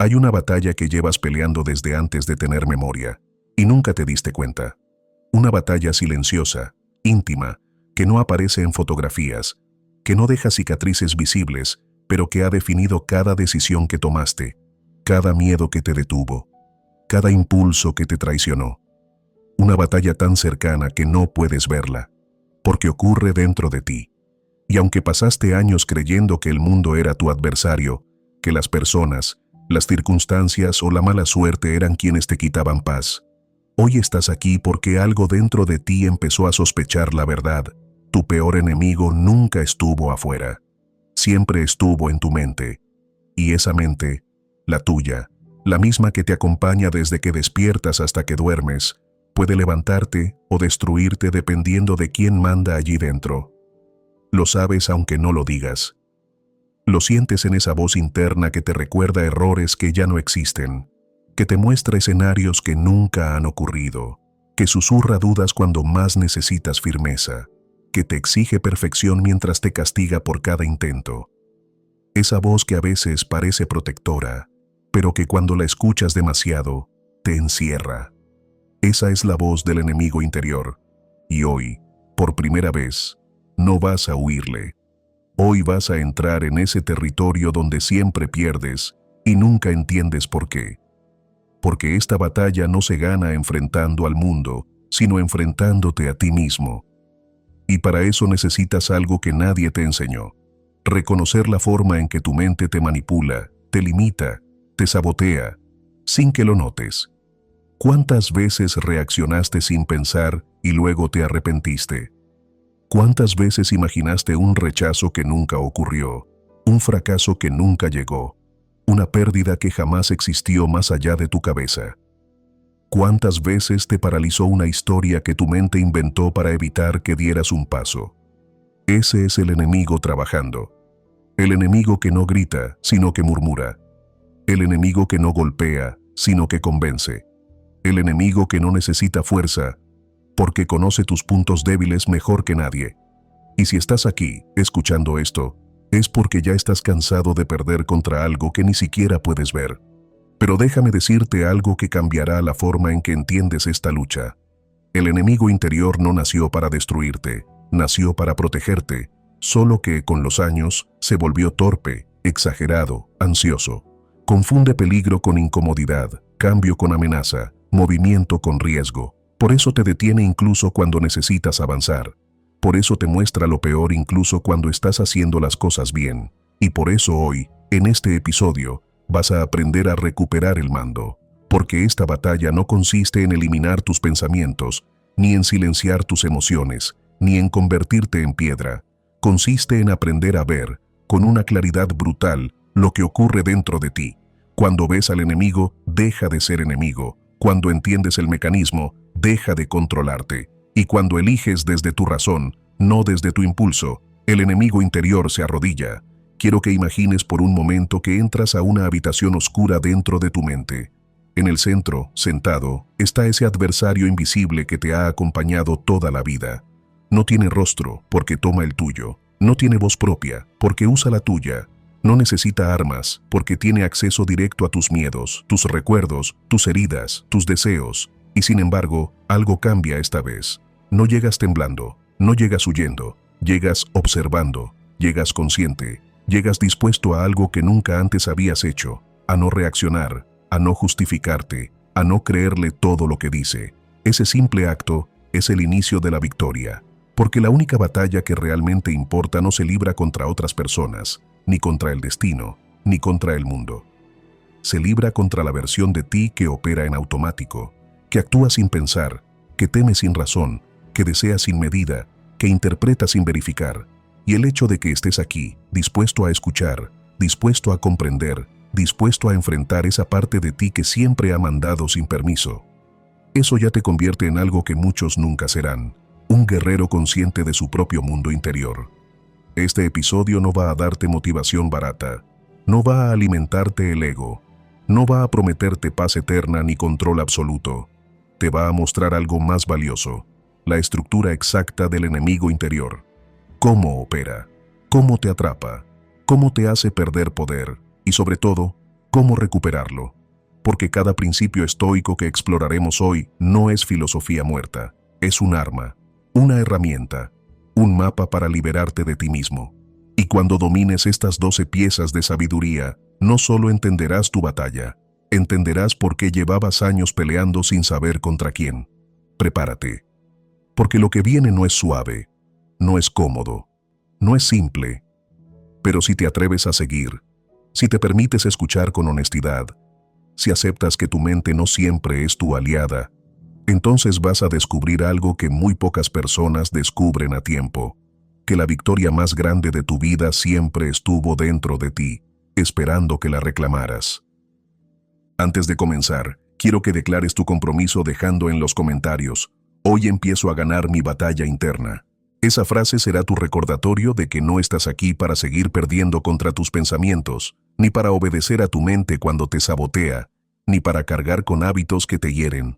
Hay una batalla que llevas peleando desde antes de tener memoria, y nunca te diste cuenta. Una batalla silenciosa, íntima, que no aparece en fotografías, que no deja cicatrices visibles, pero que ha definido cada decisión que tomaste, cada miedo que te detuvo, cada impulso que te traicionó. Una batalla tan cercana que no puedes verla, porque ocurre dentro de ti. Y aunque pasaste años creyendo que el mundo era tu adversario, que las personas, las circunstancias o la mala suerte eran quienes te quitaban paz, hoy estás aquí porque algo dentro de ti empezó a sospechar la verdad. Tu peor enemigo nunca estuvo afuera, siempre estuvo en tu mente. Y esa mente, la tuya, la misma que te acompaña desde que despiertas hasta que duermes, puede levantarte o destruirte dependiendo de quién manda allí dentro. Lo sabes aunque no lo digas. Lo sientes en esa voz interna que te recuerda errores que ya no existen, que te muestra escenarios que nunca han ocurrido, que susurra dudas cuando más necesitas firmeza, que te exige perfección mientras te castiga por cada intento. Esa voz que a veces parece protectora, pero que cuando la escuchas demasiado, te encierra. Esa es la voz del enemigo interior, y hoy, por primera vez, no vas a huirle. Hoy vas a entrar en ese territorio donde siempre pierdes y nunca entiendes por qué. Porque esta batalla no se gana enfrentando al mundo, sino enfrentándote a ti mismo. Y para eso necesitas algo que nadie te enseñó. Reconocer la forma en que tu mente te manipula, te limita, te sabotea, sin que lo notes. ¿Cuántas veces reaccionaste sin pensar y luego te arrepentiste? ¿Cuántas veces imaginaste un rechazo que nunca ocurrió, un fracaso que nunca llegó, una pérdida que jamás existió más allá de tu cabeza? ¿Cuántas veces te paralizó una historia que tu mente inventó para evitar que dieras un paso? Ese es el enemigo trabajando. El enemigo que no grita, sino que murmura. El enemigo que no golpea, sino que convence. El enemigo que no necesita fuerza, porque conoce tus puntos débiles mejor que nadie. Y si estás aquí, escuchando esto, es porque ya estás cansado de perder contra algo que ni siquiera puedes ver. Pero déjame decirte algo que cambiará la forma en que entiendes esta lucha. El enemigo interior no nació para destruirte, nació para protegerte, solo que con los años se volvió torpe, exagerado, ansioso. Confunde peligro con incomodidad, cambio con amenaza, movimiento con riesgo. Por eso te detiene incluso cuando necesitas avanzar. Por eso te muestra lo peor incluso cuando estás haciendo las cosas bien. Y por eso hoy, en este episodio, vas a aprender a recuperar el mando. Porque esta batalla no consiste en eliminar tus pensamientos, ni en silenciar tus emociones, ni en convertirte en piedra. Consiste en aprender a ver, con una claridad brutal, lo que ocurre dentro de ti. Cuando ves al enemigo, deja de ser enemigo. Cuando entiendes el mecanismo, deja de controlarte. Y cuando eliges desde tu razón, no desde tu impulso, el enemigo interior se arrodilla. Quiero que imagines por un momento que entras a una habitación oscura dentro de tu mente. En el centro, sentado, está ese adversario invisible que te ha acompañado toda la vida. No tiene rostro, porque toma el tuyo. No tiene voz propia, porque usa la tuya. No necesita armas, porque tiene acceso directo a tus miedos, tus recuerdos, tus heridas, tus deseos. Y sin embargo, algo cambia esta vez. No llegas temblando, no llegas huyendo, llegas observando, llegas consciente, llegas dispuesto a algo que nunca antes habías hecho, a no reaccionar, a no justificarte, a no creerle todo lo que dice. Ese simple acto es el inicio de la victoria, porque la única batalla que realmente importa no se libra contra otras personas, ni contra el destino, ni contra el mundo. Se libra contra la versión de ti que opera en automático, que actúa sin pensar, que teme sin razón, que desea sin medida, que interpreta sin verificar. Y el hecho de que estés aquí, dispuesto a escuchar, dispuesto a comprender, dispuesto a enfrentar esa parte de ti que siempre ha mandado sin permiso, eso ya te convierte en algo que muchos nunca serán, un guerrero consciente de su propio mundo interior. Este episodio no va a darte motivación barata, no va a alimentarte el ego, no va a prometerte paz eterna ni control absoluto. Te va a mostrar algo más valioso, la estructura exacta del enemigo interior. Cómo opera, cómo te atrapa, cómo te hace perder poder y sobre todo, cómo recuperarlo. Porque cada principio estoico que exploraremos hoy no es filosofía muerta, es un arma, una herramienta, un mapa para liberarte de ti mismo. Y cuando domines estas 12 piezas de sabiduría, no solo entenderás tu batalla, entenderás por qué llevabas años peleando sin saber contra quién. Prepárate. Porque lo que viene no es suave, no es cómodo, no es simple. Pero si te atreves a seguir, si te permites escuchar con honestidad, si aceptas que tu mente no siempre es tu aliada, entonces vas a descubrir algo que muy pocas personas descubren a tiempo, que la victoria más grande de tu vida siempre estuvo dentro de ti, esperando que la reclamaras. Antes de comenzar, quiero que declares tu compromiso dejando en los comentarios: hoy empiezo a ganar mi batalla interna. Esa frase será tu recordatorio de que no estás aquí para seguir perdiendo contra tus pensamientos, ni para obedecer a tu mente cuando te sabotea, ni para cargar con hábitos que te hieren.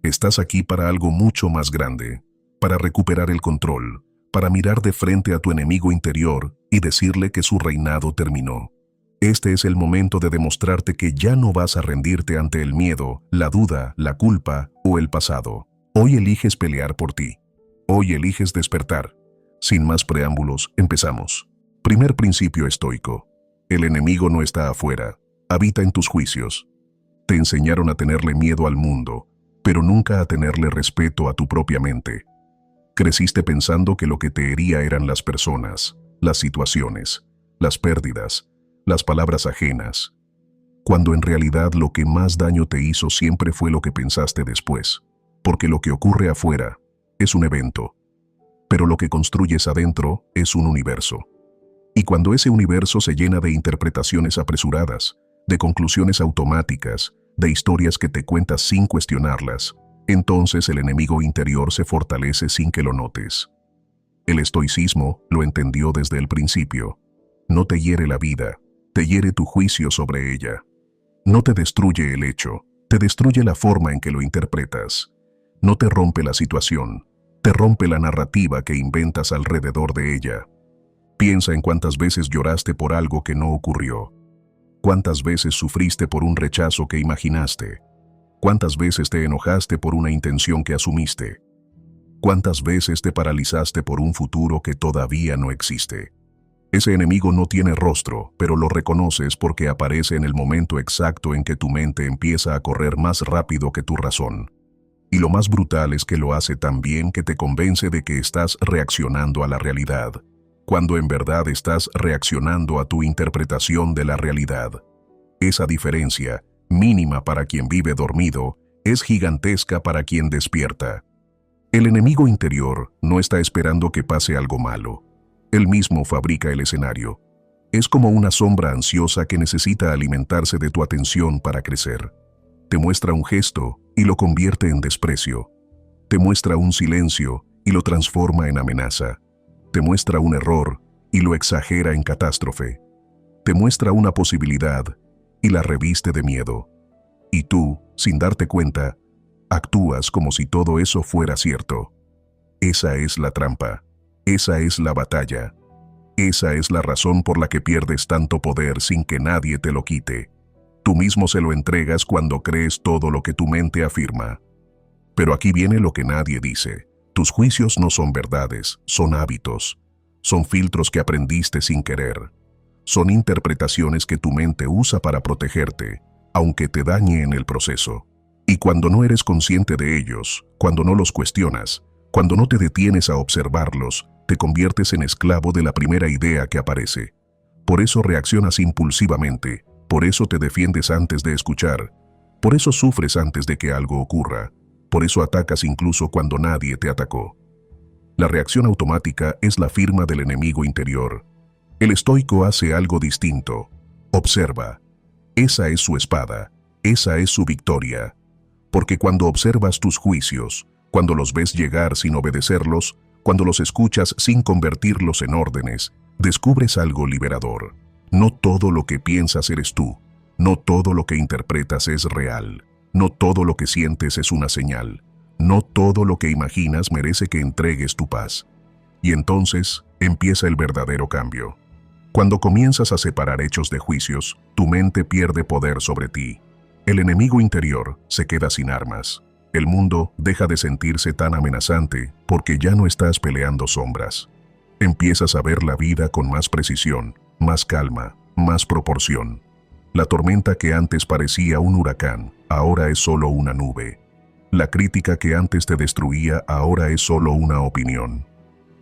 Estás aquí para algo mucho más grande, para recuperar el control, para mirar de frente a tu enemigo interior y decirle que su reinado terminó. Este es el momento de demostrarte que ya no vas a rendirte ante el miedo, la duda, la culpa o el pasado. Hoy eliges pelear por ti. Hoy eliges despertar. Sin más preámbulos, empezamos. Primer principio estoico. El enemigo no está afuera, habita en tus juicios. Te enseñaron a tenerle miedo al mundo, pero nunca a tenerle respeto a tu propia mente. Creciste pensando que lo que te hería eran las personas, las situaciones, las pérdidas, las palabras ajenas, cuando en realidad lo que más daño te hizo siempre fue lo que pensaste después, porque lo que ocurre afuera es un evento, pero lo que construyes adentro es un universo. Y cuando ese universo se llena de interpretaciones apresuradas, de conclusiones automáticas, de historias que te cuentas sin cuestionarlas, entonces el enemigo interior se fortalece sin que lo notes. El estoicismo lo entendió desde el principio. No te hiere la vida, te hiere tu juicio sobre ella. No te destruye el hecho, te destruye la forma en que lo interpretas. No te rompe la situación, te rompe la narrativa que inventas alrededor de ella. Piensa en cuántas veces lloraste por algo que no ocurrió. Cuántas veces sufriste por un rechazo que imaginaste. Cuántas veces te enojaste por una intención que asumiste. Cuántas veces te paralizaste por un futuro que todavía no existe. Ese enemigo no tiene rostro, pero lo reconoces porque aparece en el momento exacto en que tu mente empieza a correr más rápido que tu razón. Y lo más brutal es que lo hace tan bien que te convence de que estás reaccionando a la realidad, cuando en verdad estás reaccionando a tu interpretación de la realidad. Esa diferencia, mínima para quien vive dormido, es gigantesca para quien despierta. El enemigo interior no está esperando que pase algo malo. Él mismo fabrica el escenario. Es como una sombra ansiosa que necesita alimentarse de tu atención para crecer. Te muestra un gesto y lo convierte en desprecio. Te muestra un silencio y lo transforma en amenaza. Te muestra un error y lo exagera en catástrofe. Te muestra una posibilidad y la reviste de miedo. Y tú, sin darte cuenta, actúas como si todo eso fuera cierto. Esa es la trampa. Esa es la batalla. Esa es la razón por la que pierdes tanto poder sin que nadie te lo quite. Tú mismo se lo entregas cuando crees todo lo que tu mente afirma. Pero aquí viene lo que nadie dice. Tus juicios no son verdades, son hábitos. Son filtros que aprendiste sin querer. Son interpretaciones que tu mente usa para protegerte, aunque te dañe en el proceso. Y cuando no eres consciente de ellos, cuando no los cuestionas, cuando no te detienes a observarlos, te conviertes en esclavo de la primera idea que aparece. Por eso reaccionas impulsivamente, por eso te defiendes antes de escuchar, por eso sufres antes de que algo ocurra, por eso atacas incluso cuando nadie te atacó. La reacción automática es la firma del enemigo interior. El estoico hace algo distinto. Observa. Esa es su espada, esa es su victoria. Porque cuando observas tus juicios, cuando los ves llegar sin obedecerlos, cuando los escuchas sin convertirlos en órdenes, descubres algo liberador. No todo lo que piensas eres tú. No todo lo que interpretas es real. No todo lo que sientes es una señal. No todo lo que imaginas merece que entregues tu paz. Y entonces empieza el verdadero cambio. Cuando comienzas a separar hechos de juicios, tu mente pierde poder sobre ti. El enemigo interior se queda sin armas. El mundo deja de sentirse tan amenazante porque ya no estás peleando sombras. Empiezas a ver la vida con más precisión, más calma, más proporción. La tormenta que antes parecía un huracán, ahora es solo una nube. La crítica que antes te destruía, ahora es solo una opinión.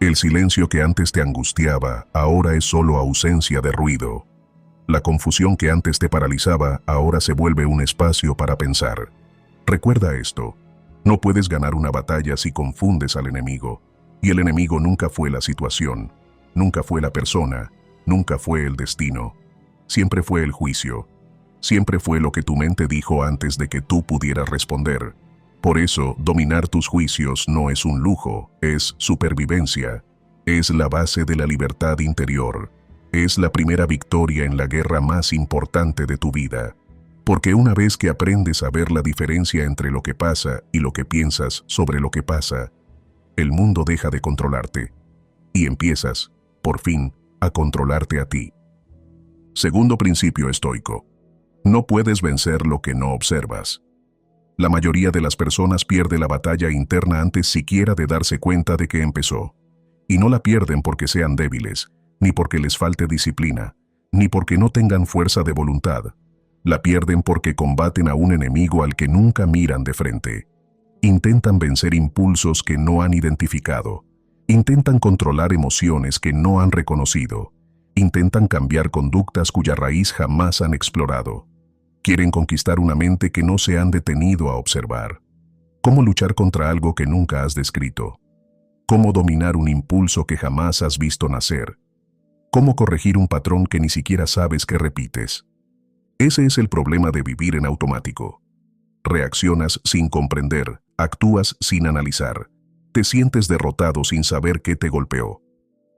El silencio que antes te angustiaba, ahora es solo ausencia de ruido. La confusión que antes te paralizaba, ahora se vuelve un espacio para pensar. Recuerda esto: no puedes ganar una batalla si confundes al enemigo. Y el enemigo nunca fue la situación, nunca fue la persona, nunca fue el destino. Siempre fue el juicio. Siempre fue lo que tu mente dijo antes de que tú pudieras responder. Por eso, dominar tus juicios no es un lujo, es supervivencia. Es la base de la libertad interior. Es la primera victoria en la guerra más importante de tu vida. Porque una vez que aprendes a ver la diferencia entre lo que pasa y lo que piensas sobre lo que pasa, el mundo deja de controlarte. Y empiezas, por fin, a controlarte a ti. Segundo principio estoico: no puedes vencer lo que no observas. La mayoría de las personas pierde la batalla interna antes siquiera de darse cuenta de que empezó. Y no la pierden porque sean débiles, ni porque les falte disciplina, ni porque no tengan fuerza de voluntad. La pierden porque combaten a un enemigo al que nunca miran de frente. Intentan vencer impulsos que no han identificado. Intentan controlar emociones que no han reconocido. Intentan cambiar conductas cuya raíz jamás han explorado. Quieren conquistar una mente que no se han detenido a observar. ¿Cómo luchar contra algo que nunca has descrito? ¿Cómo dominar un impulso que jamás has visto nacer? ¿Cómo corregir un patrón que ni siquiera sabes que repites? Ese es el problema de vivir en automático. Reaccionas sin comprender, actúas sin analizar. Te sientes derrotado sin saber qué te golpeó.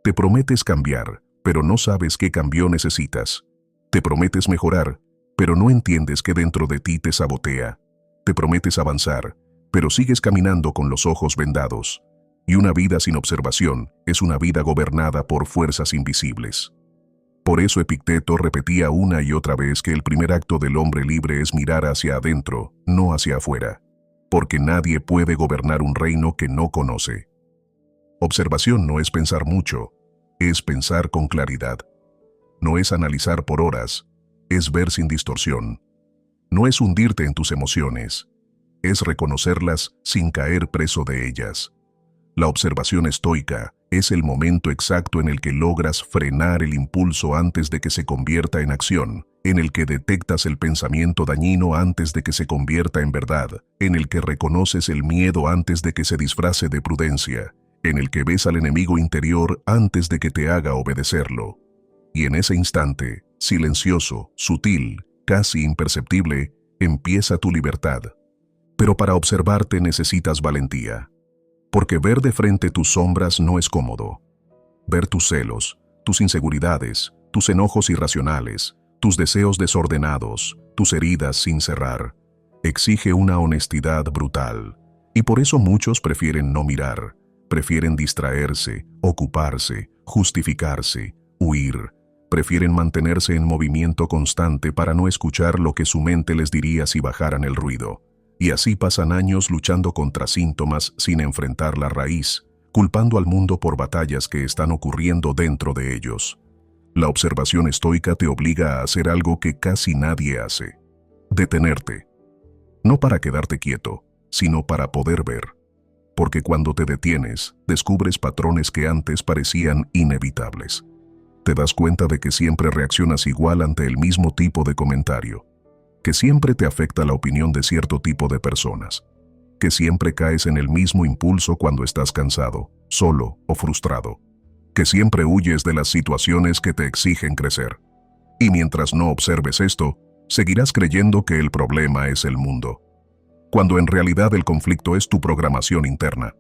Te prometes cambiar, pero no sabes qué cambio necesitas. Te prometes mejorar, pero no entiendes que dentro de ti te sabotea. Te prometes avanzar, pero sigues caminando con los ojos vendados. Y una vida sin observación es una vida gobernada por fuerzas invisibles. Por eso Epicteto repetía una y otra vez que el primer acto del hombre libre es mirar hacia adentro, no hacia afuera. Porque nadie puede gobernar un reino que no conoce. Observación no es pensar mucho, es pensar con claridad. No es analizar por horas, es ver sin distorsión. No es hundirte en tus emociones, es reconocerlas sin caer preso de ellas. La observación estoica es el momento exacto en el que logras frenar el impulso antes de que se convierta en acción, en el que detectas el pensamiento dañino antes de que se convierta en verdad, en el que reconoces el miedo antes de que se disfrace de prudencia, en el que ves al enemigo interior antes de que te haga obedecerlo. Y en ese instante, silencioso, sutil, casi imperceptible, empieza tu libertad. Pero para observarte necesitas valentía. Porque ver de frente tus sombras no es cómodo. Ver tus celos, tus inseguridades, tus enojos irracionales, tus deseos desordenados, tus heridas sin cerrar, exige una honestidad brutal. Y por eso muchos prefieren no mirar, prefieren distraerse, ocuparse, justificarse, huir. Prefieren mantenerse en movimiento constante para no escuchar lo que su mente les diría si bajaran el ruido. Y así pasan años luchando contra síntomas sin enfrentar la raíz, culpando al mundo por batallas que están ocurriendo dentro de ellos. La observación estoica te obliga a hacer algo que casi nadie hace: detenerte. No para quedarte quieto, sino para poder ver. Porque cuando te detienes, descubres patrones que antes parecían inevitables. Te das cuenta de que siempre reaccionas igual ante el mismo tipo de comentario, que siempre te afecta la opinión de cierto tipo de personas, que siempre caes en el mismo impulso cuando estás cansado, solo o frustrado, que siempre huyes de las situaciones que te exigen crecer. Y mientras no observes esto, seguirás creyendo que el problema es el mundo, cuando en realidad el conflicto es tu programación interna.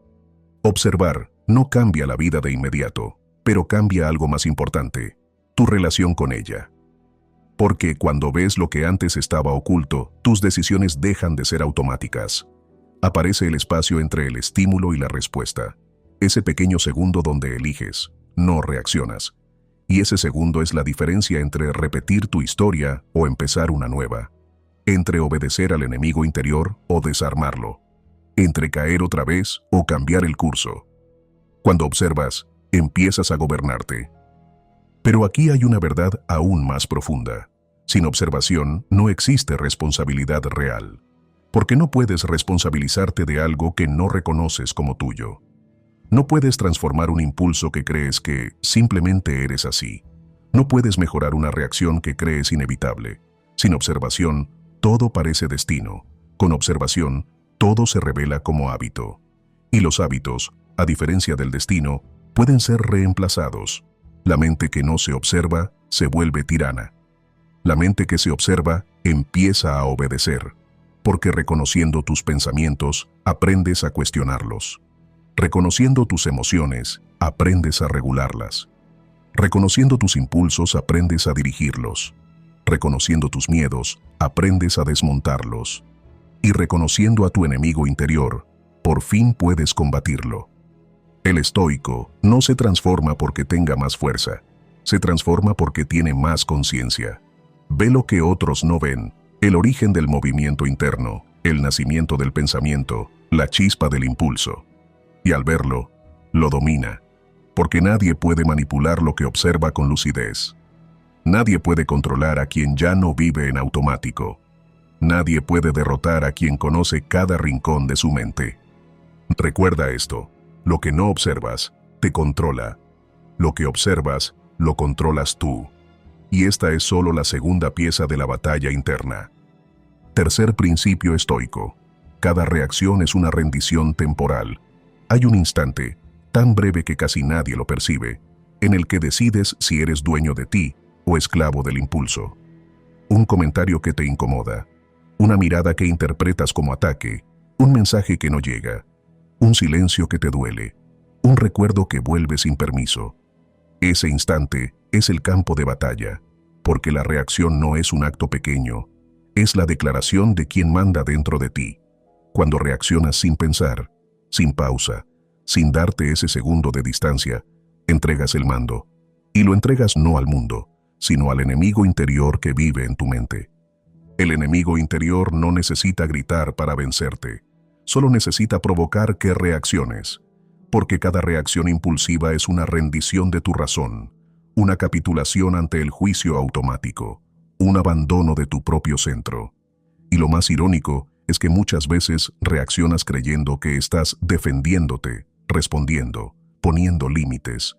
Observar no cambia la vida de inmediato, pero cambia algo más importante: tu relación con ella. Porque cuando ves lo que antes estaba oculto, tus decisiones dejan de ser automáticas. Aparece el espacio entre el estímulo y la respuesta, ese pequeño segundo donde eliges, no reaccionas. Y ese segundo es la diferencia entre repetir tu historia o empezar una nueva. Entre obedecer al enemigo interior o desarmarlo. Entre caer otra vez o cambiar el curso. Cuando observas, empiezas a gobernarte. Pero aquí hay una verdad aún más profunda. Sin observación no existe responsabilidad real. Porque no puedes responsabilizarte de algo que no reconoces como tuyo. No puedes transformar un impulso que crees que simplemente eres así. No puedes mejorar una reacción que crees inevitable. Sin observación, todo parece destino. Con observación, todo se revela como hábito. Y los hábitos, a diferencia del destino, pueden ser reemplazados. La mente que no se observa se vuelve tirana. La mente que se observa empieza a obedecer, porque reconociendo tus pensamientos, aprendes a cuestionarlos. Reconociendo tus emociones, aprendes a regularlas. Reconociendo tus impulsos, aprendes a dirigirlos. Reconociendo tus miedos, aprendes a desmontarlos. Y reconociendo a tu enemigo interior, por fin puedes combatirlo. El estoico no se transforma porque tenga más fuerza, se transforma porque tiene más conciencia. Ve lo que otros no ven, el origen del movimiento interno, el nacimiento del pensamiento, la chispa del impulso. Y al verlo, lo domina, porque nadie puede manipular lo que observa con lucidez. Nadie puede controlar a quien ya no vive en automático. Nadie puede derrotar a quien conoce cada rincón de su mente. Recuerda esto, lo que no observas, te controla. Lo que observas, lo controlas tú. Y esta es solo la segunda pieza de la batalla interna. Tercer principio estoico. Cada reacción es una rendición temporal. Hay un instante, tan breve que casi nadie lo percibe, en el que decides si eres dueño de ti o esclavo del impulso. Un comentario que te incomoda, una mirada que interpretas como ataque, un mensaje que no llega, un silencio que te duele, un recuerdo que vuelve sin permiso. Ese instante es el campo de batalla, porque la reacción no es un acto pequeño, es la declaración de quien manda dentro de ti. Cuando reaccionas sin pensar, sin pausa, sin darte ese segundo de distancia, entregas el mando. Y lo entregas no al mundo, sino al enemigo interior que vive en tu mente. El enemigo interior no necesita gritar para vencerte, solo necesita provocar que reacciones, porque cada reacción impulsiva es una rendición de tu razón, una capitulación ante el juicio automático, un abandono de tu propio centro. Y lo más irónico es que muchas veces reaccionas creyendo que estás defendiéndote, respondiendo, poniendo límites,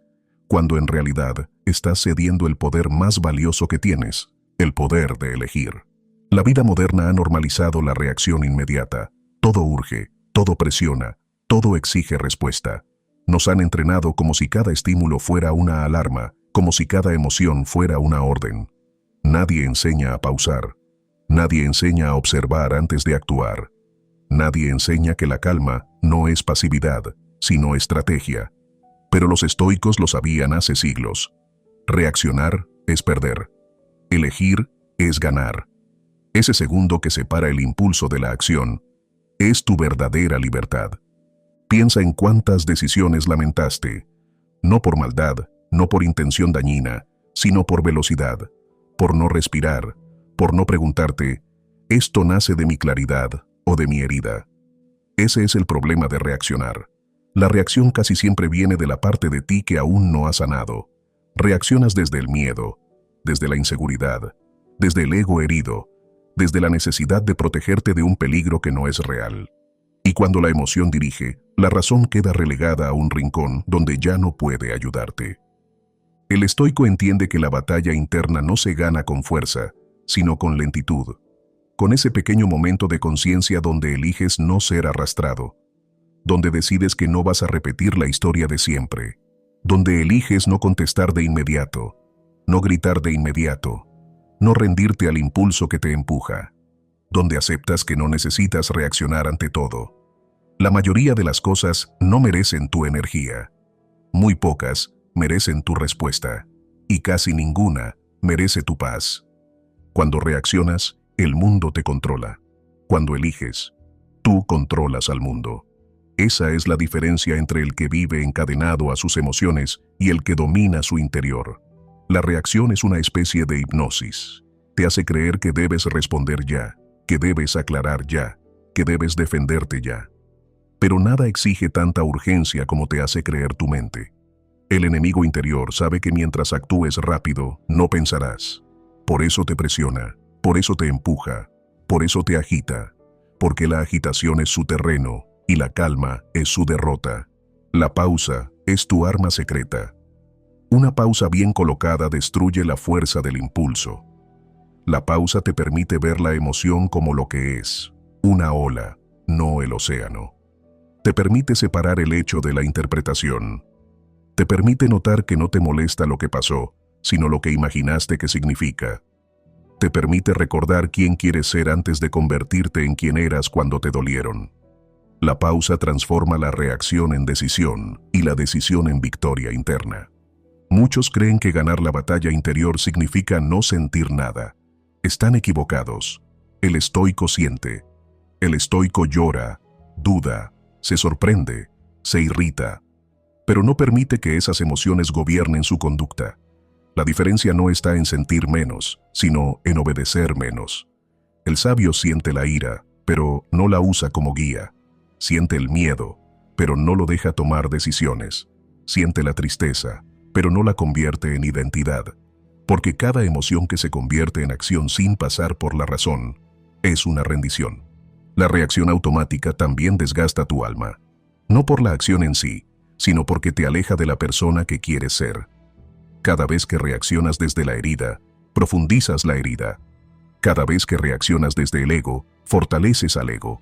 cuando en realidad estás cediendo el poder más valioso que tienes, el poder de elegir. La vida moderna ha normalizado la reacción inmediata. Todo urge, todo presiona, todo exige respuesta. Nos han entrenado como si cada estímulo fuera una alarma, como si cada emoción fuera una orden. Nadie enseña a pausar. Nadie enseña a observar antes de actuar. Nadie enseña que la calma no es pasividad, sino estrategia. Pero los estoicos lo sabían hace siglos. Reaccionar es perder. Elegir es ganar. Ese segundo que separa el impulso de la acción es tu verdadera libertad. Piensa en cuántas decisiones lamentaste, no por maldad, no por intención dañina, sino por velocidad, por no respirar, por no preguntarte, ¿esto nace de mi claridad o de mi herida? Ese es el problema de reaccionar. La reacción casi siempre viene de la parte de ti que aún no ha sanado. Reaccionas desde el miedo, desde la inseguridad, desde el ego herido, desde la necesidad de protegerte de un peligro que no es real. Y cuando la emoción dirige, la razón queda relegada a un rincón donde ya no puede ayudarte. El estoico entiende que la batalla interna no se gana con fuerza, sino con lentitud, con ese pequeño momento de conciencia donde eliges no ser arrastrado, donde decides que no vas a repetir la historia de siempre, donde eliges no contestar de inmediato, no gritar de inmediato, no rendirte al impulso que te empuja, donde aceptas que no necesitas reaccionar ante todo. La mayoría de las cosas no merecen tu energía. Muy pocas merecen tu respuesta, y casi ninguna merece tu paz. Cuando reaccionas, el mundo te controla. Cuando eliges, tú controlas al mundo. Esa es la diferencia entre el que vive encadenado a sus emociones y el que domina su interior. La reacción es una especie de hipnosis. Te hace creer que debes responder ya, que debes aclarar ya, que debes defenderte ya. Pero nada exige tanta urgencia como te hace creer tu mente. El enemigo interior sabe que mientras actúes rápido, no pensarás. Por eso te presiona, por eso te empuja, por eso te agita, porque la agitación es su terreno y la calma es su derrota. La pausa es tu arma secreta. Una pausa bien colocada destruye la fuerza del impulso. La pausa te permite ver la emoción como lo que es, una ola, no el océano. Te permite separar el hecho de la interpretación. Te permite notar que no te molesta lo que pasó, sino lo que imaginaste que significa. Te permite recordar quién quieres ser antes de convertirte en quien eras cuando te dolieron. La pausa transforma la reacción en decisión y la decisión en victoria interna. Muchos creen que ganar la batalla interior significa no sentir nada. Están equivocados. El estoico siente. El estoico llora, duda, se sorprende, se irrita, pero no permite que esas emociones gobiernen su conducta. La diferencia no está en sentir menos, sino en obedecer menos. El sabio siente la ira, pero no la usa como guía. Siente el miedo, pero no lo deja tomar decisiones. Siente la tristeza, pero no la convierte en identidad. Porque cada emoción que se convierte en acción sin pasar por la razón es una rendición. La reacción automática también desgasta tu alma. No por la acción en sí, sino porque te aleja de la persona que quieres ser. Cada vez que reaccionas desde la herida, profundizas la herida. Cada vez que reaccionas desde el ego, fortaleces al ego.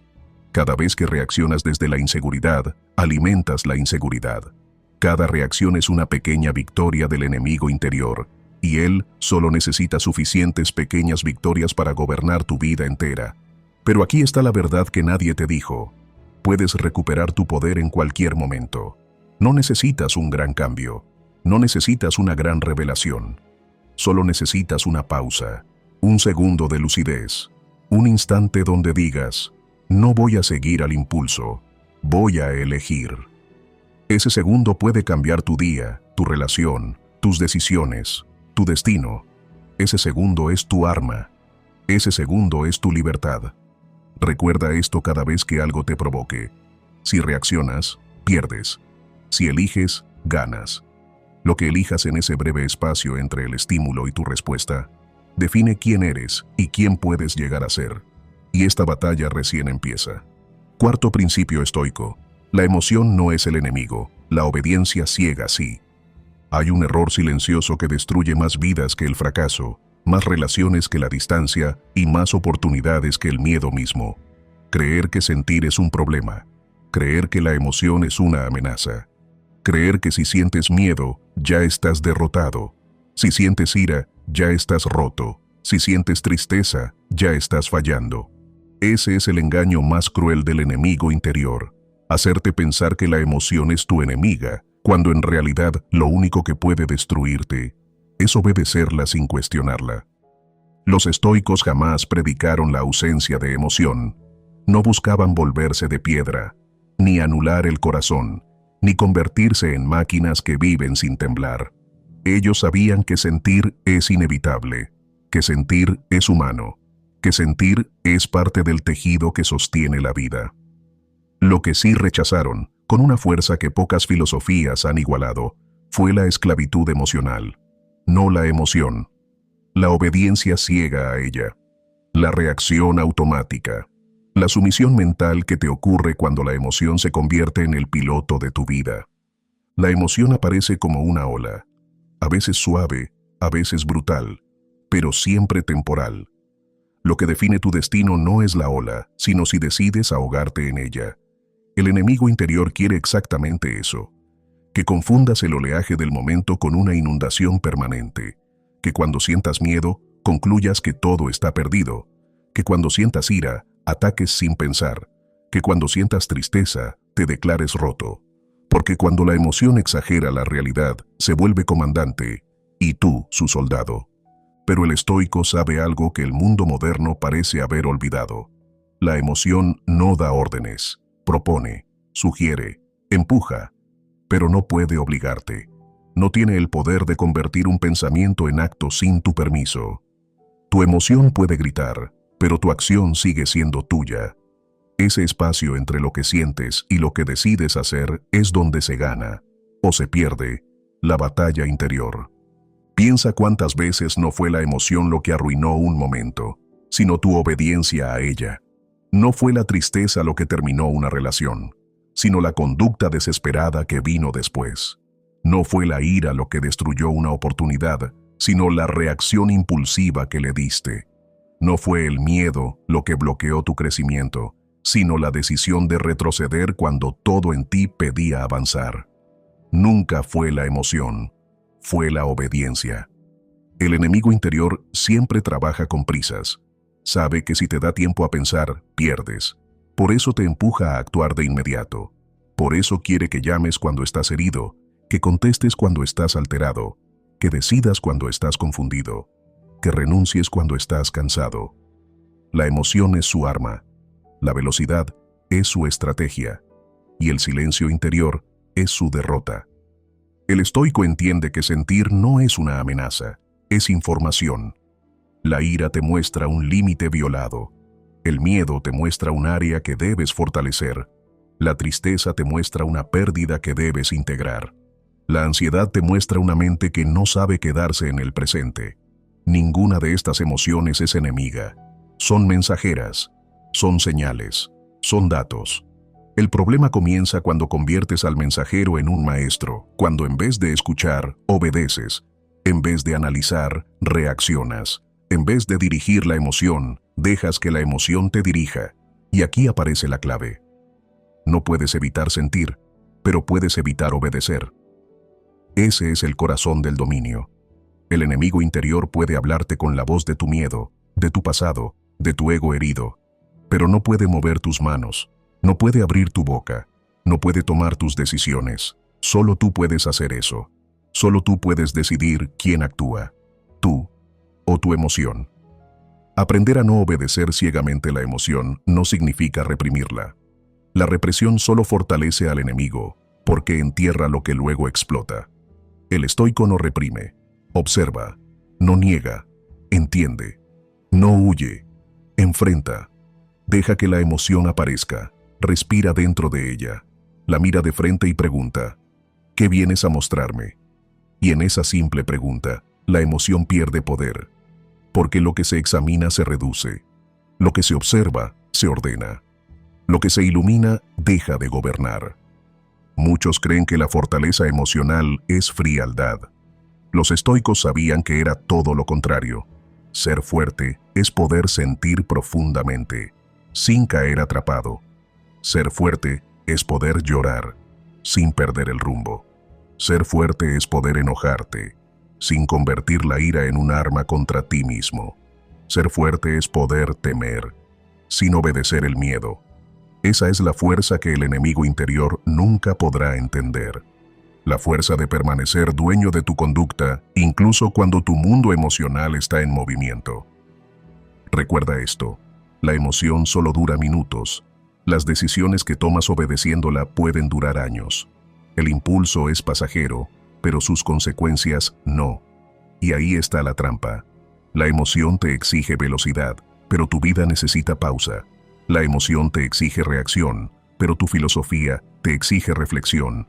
Cada vez que reaccionas desde la inseguridad, alimentas la inseguridad. Cada reacción es una pequeña victoria del enemigo interior, y él solo necesita suficientes pequeñas victorias para gobernar tu vida entera. Pero aquí está la verdad que nadie te dijo. Puedes recuperar tu poder en cualquier momento. No necesitas un gran cambio. No necesitas una gran revelación. Solo necesitas una pausa, un segundo de lucidez, un instante donde digas, no voy a seguir al impulso, voy a elegir. Ese segundo puede cambiar tu día, tu relación, tus decisiones, tu destino. Ese segundo es tu arma. Ese segundo es tu libertad. Recuerda esto cada vez que algo te provoque. Si reaccionas, pierdes. Si eliges, ganas. Lo que elijas en ese breve espacio entre el estímulo y tu respuesta, define quién eres y quién puedes llegar a ser. Y esta batalla recién empieza. Cuarto principio estoico. La emoción no es el enemigo, la obediencia ciega sí. Hay un error silencioso que destruye más vidas que el fracaso, más relaciones que la distancia y más oportunidades que el miedo mismo. Creer que sentir es un problema. Creer que la emoción es una amenaza. Creer que si sientes miedo, ya estás derrotado. Si sientes ira, ya estás roto. Si sientes tristeza, ya estás fallando. Ese es el engaño más cruel del enemigo interior. Hacerte pensar que la emoción es tu enemiga, cuando en realidad lo único que puede destruirte es obedecerla sin cuestionarla. Los estoicos jamás predicaron la ausencia de emoción. No buscaban volverse de piedra, ni anular el corazón, ni convertirse en máquinas que viven sin temblar. Ellos sabían que sentir es inevitable, que sentir es humano, que sentir es parte del tejido que sostiene la vida. Lo que sí rechazaron, con una fuerza que pocas filosofías han igualado, fue la esclavitud emocional, no la emoción, la obediencia ciega a ella, la reacción automática, la sumisión mental que te ocurre cuando la emoción se convierte en el piloto de tu vida. La emoción aparece como una ola, a veces suave, a veces brutal, pero siempre temporal. Lo que define tu destino no es la ola, sino si decides ahogarte en ella. El enemigo interior quiere exactamente eso, que confundas el oleaje del momento con una inundación permanente, que cuando sientas miedo, concluyas que todo está perdido, que cuando sientas ira, ataques sin pensar, que cuando sientas tristeza, te declares roto. Porque cuando la emoción exagera la realidad, se vuelve comandante, y tú su soldado. Pero el estoico sabe algo que el mundo moderno parece haber olvidado. La emoción no da órdenes, propone, sugiere, empuja, pero no puede obligarte. No tiene el poder de convertir un pensamiento en acto sin tu permiso. Tu emoción puede gritar, pero tu acción sigue siendo tuya. Ese espacio entre lo que sientes y lo que decides hacer es donde se gana, o se pierde, la batalla interior. Piensa cuántas veces no fue la emoción lo que arruinó un momento, sino tu obediencia a ella. No fue la tristeza lo que terminó una relación, sino la conducta desesperada que vino después. No fue la ira lo que destruyó una oportunidad, sino la reacción impulsiva que le diste. No fue el miedo lo que bloqueó tu crecimiento, sino la decisión de retroceder cuando todo en ti pedía avanzar. Nunca fue la emoción, fue la obediencia. El enemigo interior siempre trabaja con prisas. Sabe que si te da tiempo a pensar, pierdes. Por eso te empuja a actuar de inmediato. Por eso quiere que llames cuando estás herido, que contestes cuando estás alterado, que decidas cuando estás confundido, que renuncies cuando estás cansado. La emoción es su arma, la velocidad es su estrategia, y el silencio interior es su derrota. El estoico entiende que sentir no es una amenaza, es información. La ira te muestra un límite violado. El miedo te muestra un área que debes fortalecer. La tristeza te muestra una pérdida que debes integrar. La ansiedad te muestra una mente que no sabe quedarse en el presente. Ninguna de estas emociones es enemiga. Son mensajeras, son señales, son datos. El problema comienza cuando conviertes al mensajero en un maestro, cuando en vez de escuchar, obedeces. En vez de analizar, reaccionas. En vez de dirigir la emoción, dejas que la emoción te dirija. Y aquí aparece la clave. No puedes evitar sentir, pero puedes evitar obedecer. Ese es el corazón del dominio. El enemigo interior puede hablarte con la voz de tu miedo, de tu pasado, de tu ego herido, pero no puede mover tus manos, no puede abrir tu boca, no puede tomar tus decisiones. Solo tú puedes hacer eso. Solo tú puedes decidir quién actúa, tú o tu emoción. Aprender a no obedecer ciegamente la emoción no significa reprimirla. La represión solo fortalece al enemigo, porque entierra lo que luego explota. El estoico no reprime, observa, no niega, entiende, no huye, enfrenta. Deja que la emoción aparezca, respira dentro de ella, la mira de frente y pregunta, ¿qué vienes a mostrarme? Y en esa simple pregunta, la emoción pierde poder, porque lo que se examina se reduce, lo que se observa se ordena, lo que se ilumina deja de gobernar. Muchos creen que la fortaleza emocional es frialdad. Los estoicos sabían que era todo lo contrario. Ser fuerte es poder sentir profundamente, sin caer atrapado. Ser fuerte es poder llorar, sin perder el rumbo. Ser fuerte es poder enojarte, sin convertir la ira en un arma contra ti mismo. Ser fuerte es poder temer, sin obedecer el miedo. Esa es la fuerza que el enemigo interior nunca podrá entender. La fuerza de permanecer dueño de tu conducta, incluso cuando tu mundo emocional está en movimiento. Recuerda esto, la emoción solo dura minutos. Las decisiones que tomas obedeciéndola pueden durar años. El impulso es pasajero, pero sus consecuencias no. Y ahí está la trampa. La emoción te exige velocidad, pero tu vida necesita pausa. La emoción te exige reacción, pero tu filosofía te exige reflexión.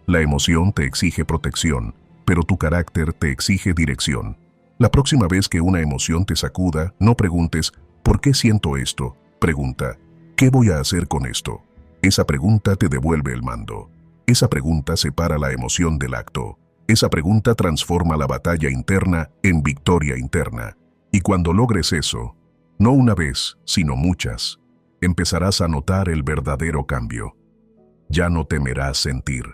La emoción te exige protección, pero tu carácter te exige dirección. La próxima vez que una emoción te sacuda, no preguntes, ¿por qué siento esto? Pregunta, ¿qué voy a hacer con esto? Esa pregunta te devuelve el mando. Esa pregunta separa la emoción del acto. Esa pregunta transforma la batalla interna en victoria interna. Y cuando logres eso, no una vez, sino muchas, empezarás a notar el verdadero cambio. Ya no temerás sentir,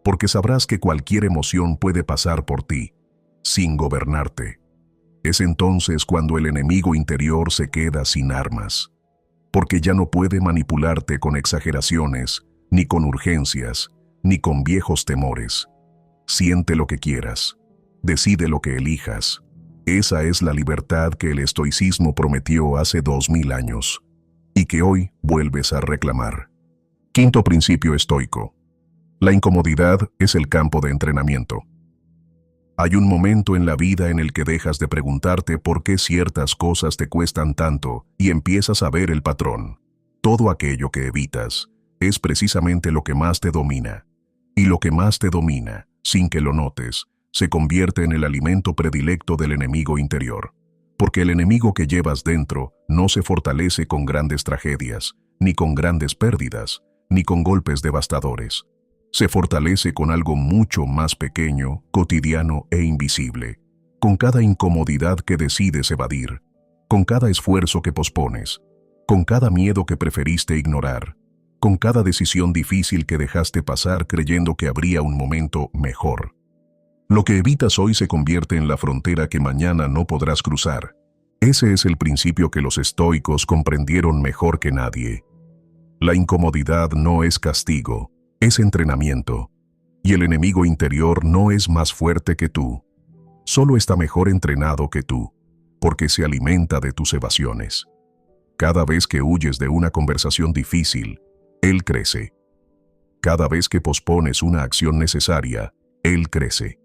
porque sabrás que cualquier emoción puede pasar por ti, sin gobernarte. Es entonces cuando el enemigo interior se queda sin armas, porque ya no puede manipularte con exageraciones, ni con urgencias, ni con viejos temores. Siente lo que quieras, decide lo que elijas. Esa es la libertad que el estoicismo prometió hace 2000 años. Y que hoy vuelves a reclamar. Quinto principio estoico. La incomodidad es el campo de entrenamiento. Hay un momento en la vida en el que dejas de preguntarte por qué ciertas cosas te cuestan tanto y empiezas a ver el patrón. Todo aquello que evitas es precisamente lo que más te domina. Y lo que más te domina, sin que lo notes, se convierte en el alimento predilecto del enemigo interior. Porque el enemigo que llevas dentro no se fortalece con grandes tragedias, ni con grandes pérdidas, ni con golpes devastadores. Se fortalece con algo mucho más pequeño, cotidiano e invisible, con cada incomodidad que decides evadir, con cada esfuerzo que pospones, con cada miedo que preferiste ignorar, con cada decisión difícil que dejaste pasar creyendo que habría un momento mejor. Lo que evitas hoy se convierte en la frontera que mañana no podrás cruzar. Ese es el principio que los estoicos comprendieron mejor que nadie. La incomodidad no es castigo, es entrenamiento. Y el enemigo interior no es más fuerte que tú. Solo está mejor entrenado que tú, porque se alimenta de tus evasiones. Cada vez que huyes de una conversación difícil, él crece. Cada vez que pospones una acción necesaria, él crece.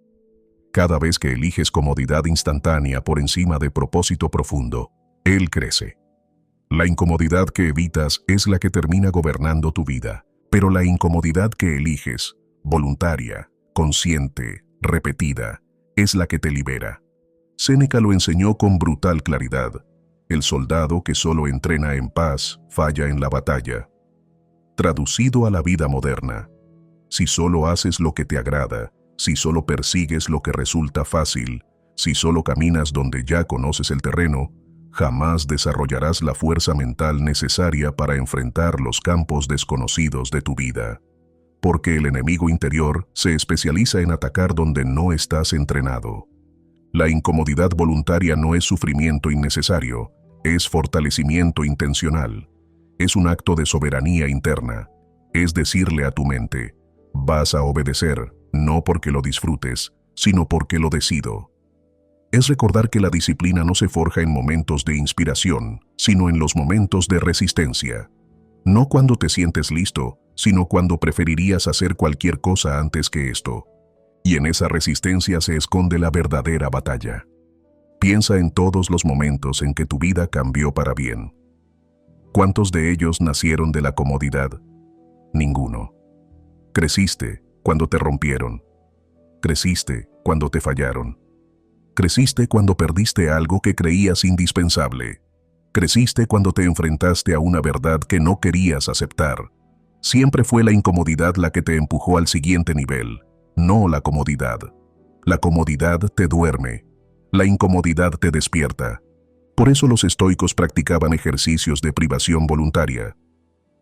Cada vez que eliges comodidad instantánea por encima de propósito profundo, él crece. La incomodidad que evitas es la que termina gobernando tu vida, pero la incomodidad que eliges, voluntaria, consciente, repetida, es la que te libera. Séneca lo enseñó con brutal claridad. El soldado que solo entrena en paz falla en la batalla. Traducido a la vida moderna, si solo haces lo que te agrada, si solo persigues lo que resulta fácil, si solo caminas donde ya conoces el terreno, jamás desarrollarás la fuerza mental necesaria para enfrentar los campos desconocidos de tu vida. Porque el enemigo interior se especializa en atacar donde no estás entrenado. La incomodidad voluntaria no es sufrimiento innecesario, es fortalecimiento intencional. Es un acto de soberanía interna. Es decirle a tu mente, vas a obedecer, no porque lo disfrutes, sino porque lo decido. Es recordar que la disciplina no se forja en momentos de inspiración, sino en los momentos de resistencia. No cuando te sientes listo, sino cuando preferirías hacer cualquier cosa antes que esto. Y en esa resistencia se esconde la verdadera batalla. Piensa en todos los momentos en que tu vida cambió para bien. ¿Cuántos de ellos nacieron de la comodidad? Ninguno. Creciste cuando te rompieron. Creciste cuando te fallaron. Creciste cuando perdiste algo que creías indispensable. Creciste cuando te enfrentaste a una verdad que no querías aceptar. Siempre fue la incomodidad la que te empujó al siguiente nivel, no la comodidad. La comodidad te duerme. La incomodidad te despierta. Por eso los estoicos practicaban ejercicios de privación voluntaria.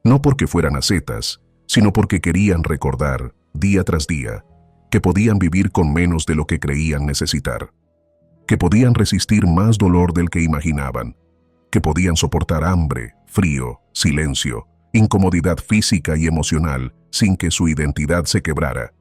No porque fueran ascetas, sino porque querían recordar, día tras día, que podían vivir con menos de lo que creían necesitar. Que podían resistir más dolor del que imaginaban. Que podían soportar hambre, frío, silencio, incomodidad física y emocional sin que su identidad se quebrara.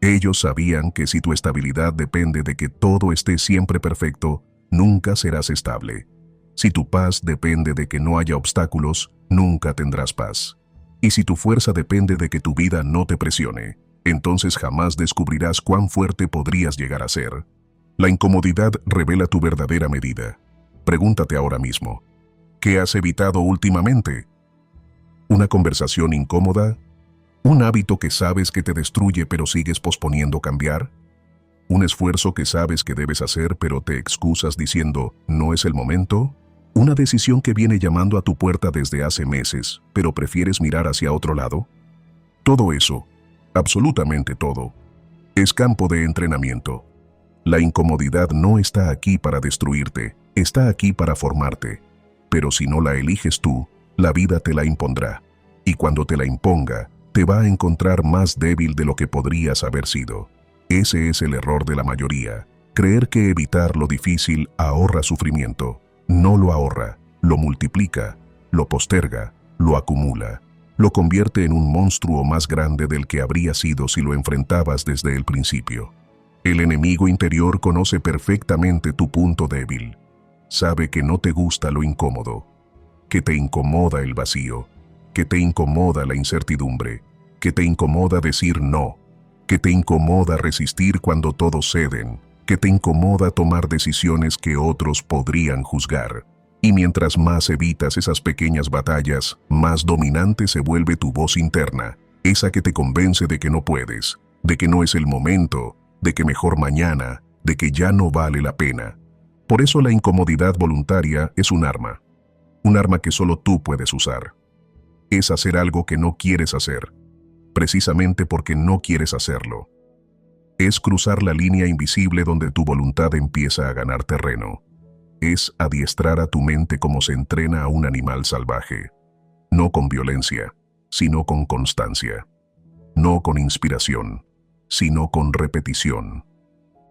Ellos sabían que si tu estabilidad depende de que todo esté siempre perfecto, nunca serás estable. Si tu paz depende de que no haya obstáculos, nunca tendrás paz. Y si tu fuerza depende de que tu vida no te presione, entonces jamás descubrirás cuán fuerte podrías llegar a ser. La incomodidad revela tu verdadera medida. Pregúntate ahora mismo, ¿qué has evitado últimamente? ¿Una conversación incómoda? ¿Un hábito que sabes que te destruye pero sigues posponiendo cambiar? ¿Un esfuerzo que sabes que debes hacer pero te excusas diciendo, no es el momento? ¿Una decisión que viene llamando a tu puerta desde hace meses, pero prefieres mirar hacia otro lado? Todo eso, absolutamente todo, es campo de entrenamiento. La incomodidad no está aquí para destruirte, está aquí para formarte. Pero si no la eliges tú, la vida te la impondrá. Y cuando te la imponga, te va a encontrar más débil de lo que podrías haber sido. Ese es el error de la mayoría. Creer que evitar lo difícil ahorra sufrimiento. No lo ahorra, lo multiplica, lo posterga, lo acumula. Lo convierte en un monstruo más grande del que habría sido si lo enfrentabas desde el principio. El enemigo interior conoce perfectamente tu punto débil. Sabe que no te gusta lo incómodo, que te incomoda el vacío, que te incomoda la incertidumbre, que te incomoda decir no, que te incomoda resistir cuando todos ceden, que te incomoda tomar decisiones que otros podrían juzgar. Y mientras más evitas esas pequeñas batallas, más dominante se vuelve tu voz interna, esa que te convence de que no puedes, de que no es el momento, de que mejor mañana, de que ya no vale la pena. Por eso la incomodidad voluntaria es un arma que solo tú puedes usar. Es hacer algo que no quieres hacer, precisamente porque no quieres hacerlo. Es cruzar la línea invisible donde tu voluntad empieza a ganar terreno. Es adiestrar a tu mente como se entrena a un animal salvaje. No con violencia, sino con constancia. No con inspiración, sino con repetición.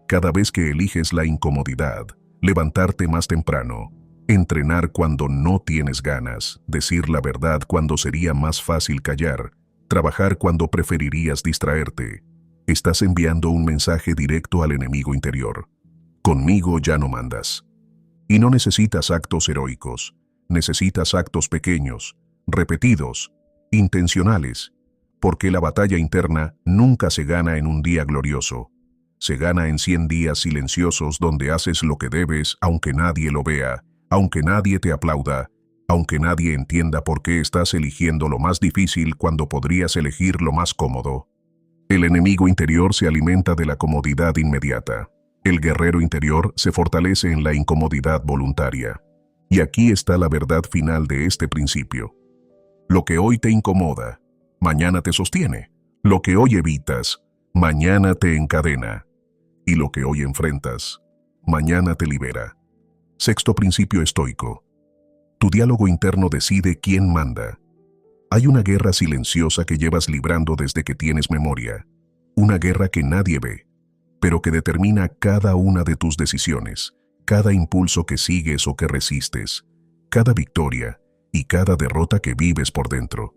Cada vez que eliges la incomodidad, levantarte más temprano, entrenar cuando no tienes ganas, decir la verdad cuando sería más fácil callar, trabajar cuando preferirías distraerte, estás enviando un mensaje directo al enemigo interior. Conmigo ya no mandas. Y no necesitas actos heroicos, necesitas actos pequeños, repetidos, intencionales, porque la batalla interna nunca se gana en un día glorioso. Se gana en 100 días silenciosos donde haces lo que debes aunque nadie lo vea, aunque nadie te aplauda, aunque nadie entienda por qué estás eligiendo lo más difícil cuando podrías elegir lo más cómodo. El enemigo interior se alimenta de la comodidad inmediata. El guerrero interior se fortalece en la incomodidad voluntaria. Y aquí está la verdad final de este principio. Lo que hoy te incomoda, mañana te sostiene. Lo que hoy evitas, mañana te encadena. Y lo que hoy enfrentas, mañana te libera. Sexto principio estoico. Tu diálogo interno decide quién manda. Hay una guerra silenciosa que llevas librando desde que tienes memoria. Una guerra que nadie ve, pero que determina cada una de tus decisiones, cada impulso que sigues o que resistes, cada victoria y cada derrota que vives por dentro.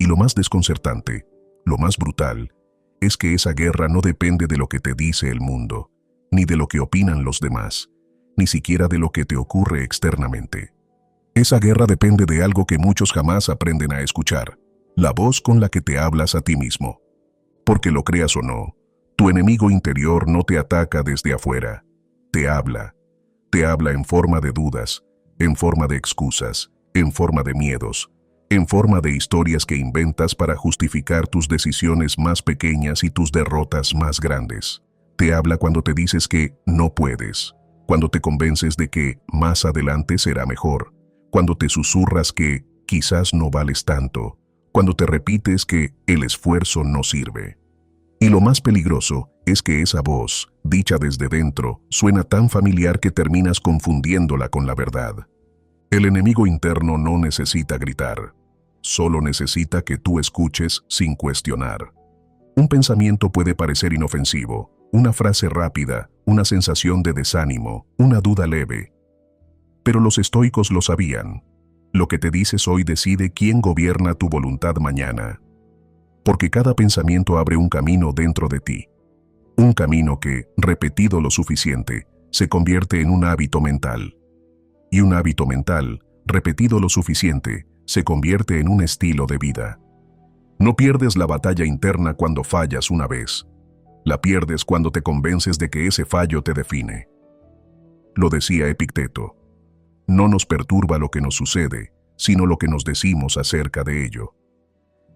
Y lo más desconcertante, lo más brutal, es que esa guerra no depende de lo que te dice el mundo, ni de lo que opinan los demás, ni siquiera de lo que te ocurre externamente. Esa guerra depende de algo que muchos jamás aprenden a escuchar, la voz con la que te hablas a ti mismo. Porque lo creas o no, tu enemigo interior no te ataca desde afuera, te habla en forma de dudas, en forma de excusas, en forma de miedos, en forma de historias que inventas para justificar tus decisiones más pequeñas y tus derrotas más grandes. Te habla cuando te dices que no puedes, cuando te convences de que más adelante será mejor, cuando te susurras que quizás no vales tanto, cuando te repites que el esfuerzo no sirve. Y lo más peligroso es que esa voz, dicha desde dentro, suena tan familiar que terminas confundiéndola con la verdad. El enemigo interno no necesita gritar, solo necesita que tú escuches sin cuestionar. Un pensamiento puede parecer inofensivo, una frase rápida, una sensación de desánimo, una duda leve. Pero los estoicos lo sabían. Lo que te dices hoy decide quién gobierna tu voluntad mañana. Porque cada pensamiento abre un camino dentro de ti. Un camino que, repetido lo suficiente, se convierte en un hábito mental. Y un hábito mental, repetido lo suficiente, se convierte en un estilo de vida. No pierdes la batalla interna cuando fallas una vez. La pierdes cuando te convences de que ese fallo te define. Lo decía Epicteto. No nos perturba lo que nos sucede, sino lo que nos decimos acerca de ello.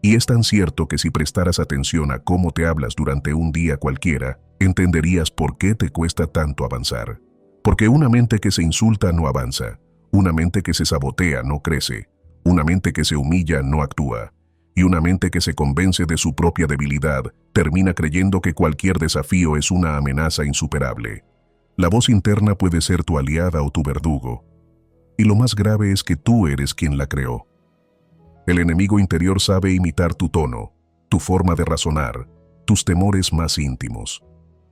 Y es tan cierto que si prestaras atención a cómo te hablas durante un día cualquiera, entenderías por qué te cuesta tanto avanzar. Porque una mente que se insulta no avanza, una mente que se sabotea no crece, una mente que se humilla no actúa, y una mente que se convence de su propia debilidad termina creyendo que cualquier desafío es una amenaza insuperable. La voz interna puede ser tu aliada o tu verdugo, y lo más grave es que tú eres quien la creó. El enemigo interior sabe imitar tu tono, tu forma de razonar, tus temores más íntimos.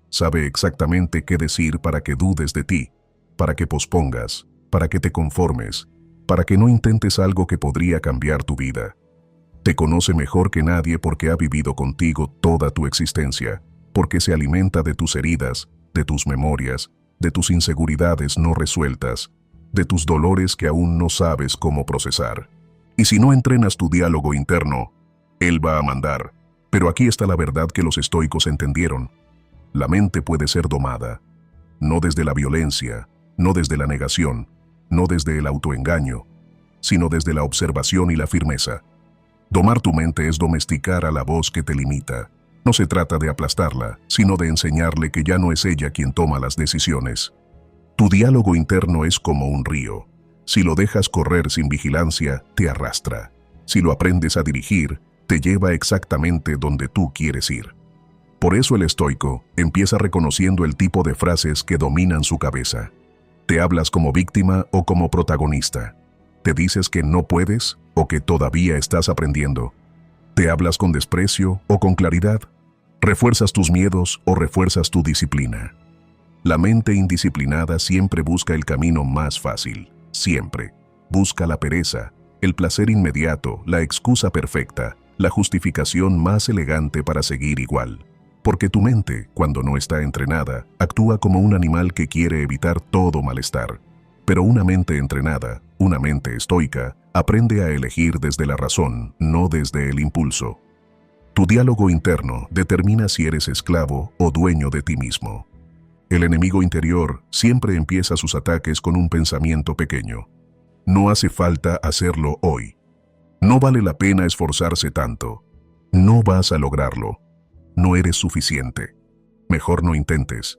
Sabe exactamente qué decir para que dudes de ti, para que pospongas, para que te conformes, para que no intentes algo que podría cambiar tu vida. Te conoce mejor que nadie porque ha vivido contigo toda tu existencia, porque se alimenta de tus heridas, de tus memorias, de tus inseguridades no resueltas, de tus dolores que aún no sabes cómo procesar. Y si no entrenas tu diálogo interno, él va a mandar, Pero aquí está la verdad que los estoicos entendieron. La mente puede ser domada, no desde la violencia, no desde la negación, no desde el autoengaño, sino desde la observación y la firmeza. Domar tu mente es domesticar a la voz que te limita. No se trata de aplastarla, sino de enseñarle que ya no es ella quien toma las decisiones. Tu diálogo interno es como un río. Si lo dejas correr sin vigilancia, te arrastra. Si lo aprendes a dirigir, te lleva exactamente donde tú quieres ir. Por eso el estoico empieza reconociendo el tipo de frases que dominan su cabeza. ¿Te hablas como víctima o como protagonista? ¿Te dices que no puedes o que todavía estás aprendiendo? ¿Te hablas con desprecio o con claridad? ¿Refuerzas tus miedos o refuerzas tu disciplina? La mente indisciplinada siempre busca el camino más fácil, siempre. Busca la pereza, el placer inmediato, la excusa perfecta, la justificación más elegante para seguir igual. Porque tu mente, cuando no está entrenada, actúa como un animal que quiere evitar todo malestar. Pero una mente entrenada, una mente estoica, aprende a elegir desde la razón, no desde el impulso. Tu diálogo interno determina si eres esclavo o dueño de ti mismo. El enemigo interior siempre empieza sus ataques con un pensamiento pequeño. No hace falta hacerlo hoy. No vale la pena esforzarse tanto. No vas a lograrlo. No eres suficiente. Mejor no intentes.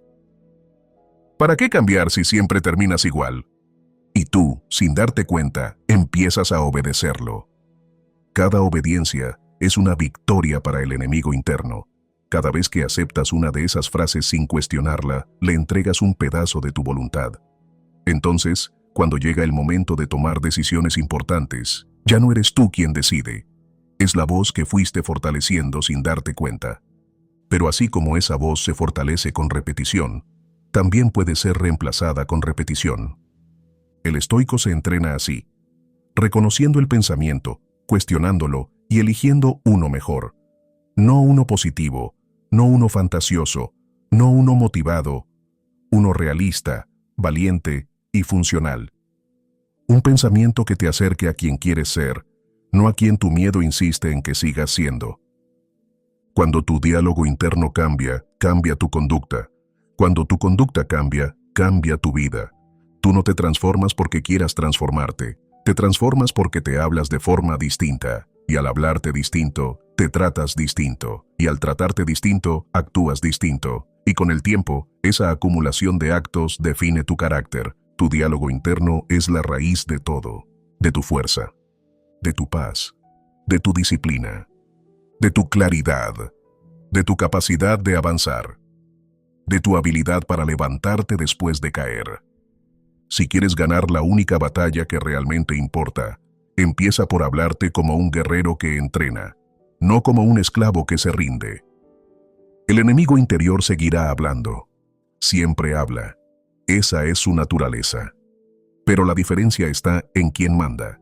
¿Para qué cambiar si siempre terminas igual? Y tú, sin darte cuenta, empiezas a obedecerlo. Cada obediencia es una victoria para el enemigo interno. Cada vez que aceptas una de esas frases sin cuestionarla, le entregas un pedazo de tu voluntad. Entonces, cuando llega el momento de tomar decisiones importantes, ya no eres tú quien decide. Es la voz que fuiste fortaleciendo sin darte cuenta. Pero así como esa voz se fortalece con repetición, también puede ser reemplazada con repetición. El estoico se entrena así, reconociendo el pensamiento, cuestionándolo y eligiendo uno mejor. No uno positivo, no uno fantasioso, no uno motivado, uno realista, valiente y funcional. Un pensamiento que te acerque a quien quieres ser, no a quien tu miedo insiste en que sigas siendo. Cuando tu diálogo interno cambia, cambia tu conducta. Cuando tu conducta cambia, cambia tu vida. Tú no te transformas porque quieras transformarte. Te transformas porque te hablas de forma distinta. Y al hablarte distinto, te tratas distinto. Y al tratarte distinto, actúas distinto. Y con el tiempo, esa acumulación de actos define tu carácter. Tu diálogo interno es la raíz de todo. De tu fuerza, de tu paz, de tu disciplina, de tu claridad, de tu capacidad de avanzar, de tu habilidad para levantarte después de caer. Si quieres ganar la única batalla que realmente importa, empieza por hablarte como un guerrero que entrena, no como un esclavo que se rinde. El enemigo interior seguirá hablando. Siempre habla. Esa es su naturaleza. Pero la diferencia está en quién manda.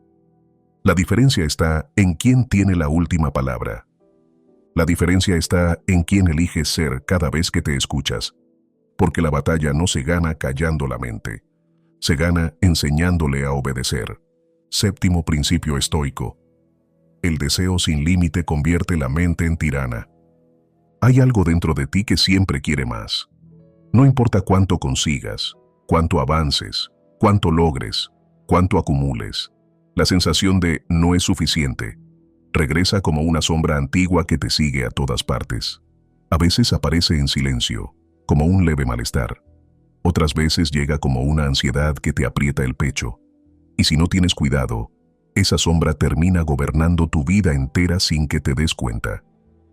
La diferencia está en quién tiene la última palabra. La diferencia está en quién eliges ser cada vez que te escuchas. Porque la batalla no se gana callando la mente. Se gana enseñándole a obedecer. Séptimo principio estoico. El deseo sin límite convierte la mente en tirana. Hay algo dentro de ti que siempre quiere más. No importa cuánto consigas, cuánto avances, cuánto logres, cuánto acumules. La sensación de no es suficiente regresa como una sombra antigua que te sigue a todas partes. A veces aparece en silencio, como un leve malestar. Otras veces llega como una ansiedad que te aprieta el pecho. Y si no tienes cuidado, esa sombra termina gobernando tu vida entera sin que te des cuenta.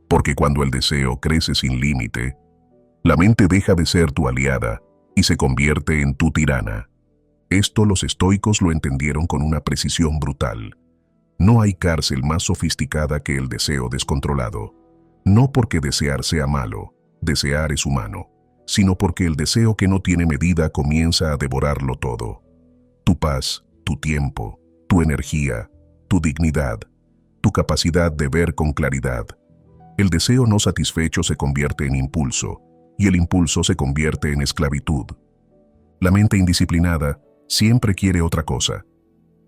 Porque cuando el deseo crece sin límite, la mente deja de ser tu aliada y se convierte en tu tirana. Esto los estoicos lo entendieron con una precisión brutal. No hay cárcel más sofisticada que el deseo descontrolado. No porque desear sea malo, desear es humano, sino porque el deseo que no tiene medida comienza a devorarlo todo. Tu paz, tu tiempo, tu energía, tu dignidad, tu capacidad de ver con claridad. El deseo no satisfecho se convierte en impulso, y el impulso se convierte en esclavitud. La mente indisciplinada siempre quiere otra cosa.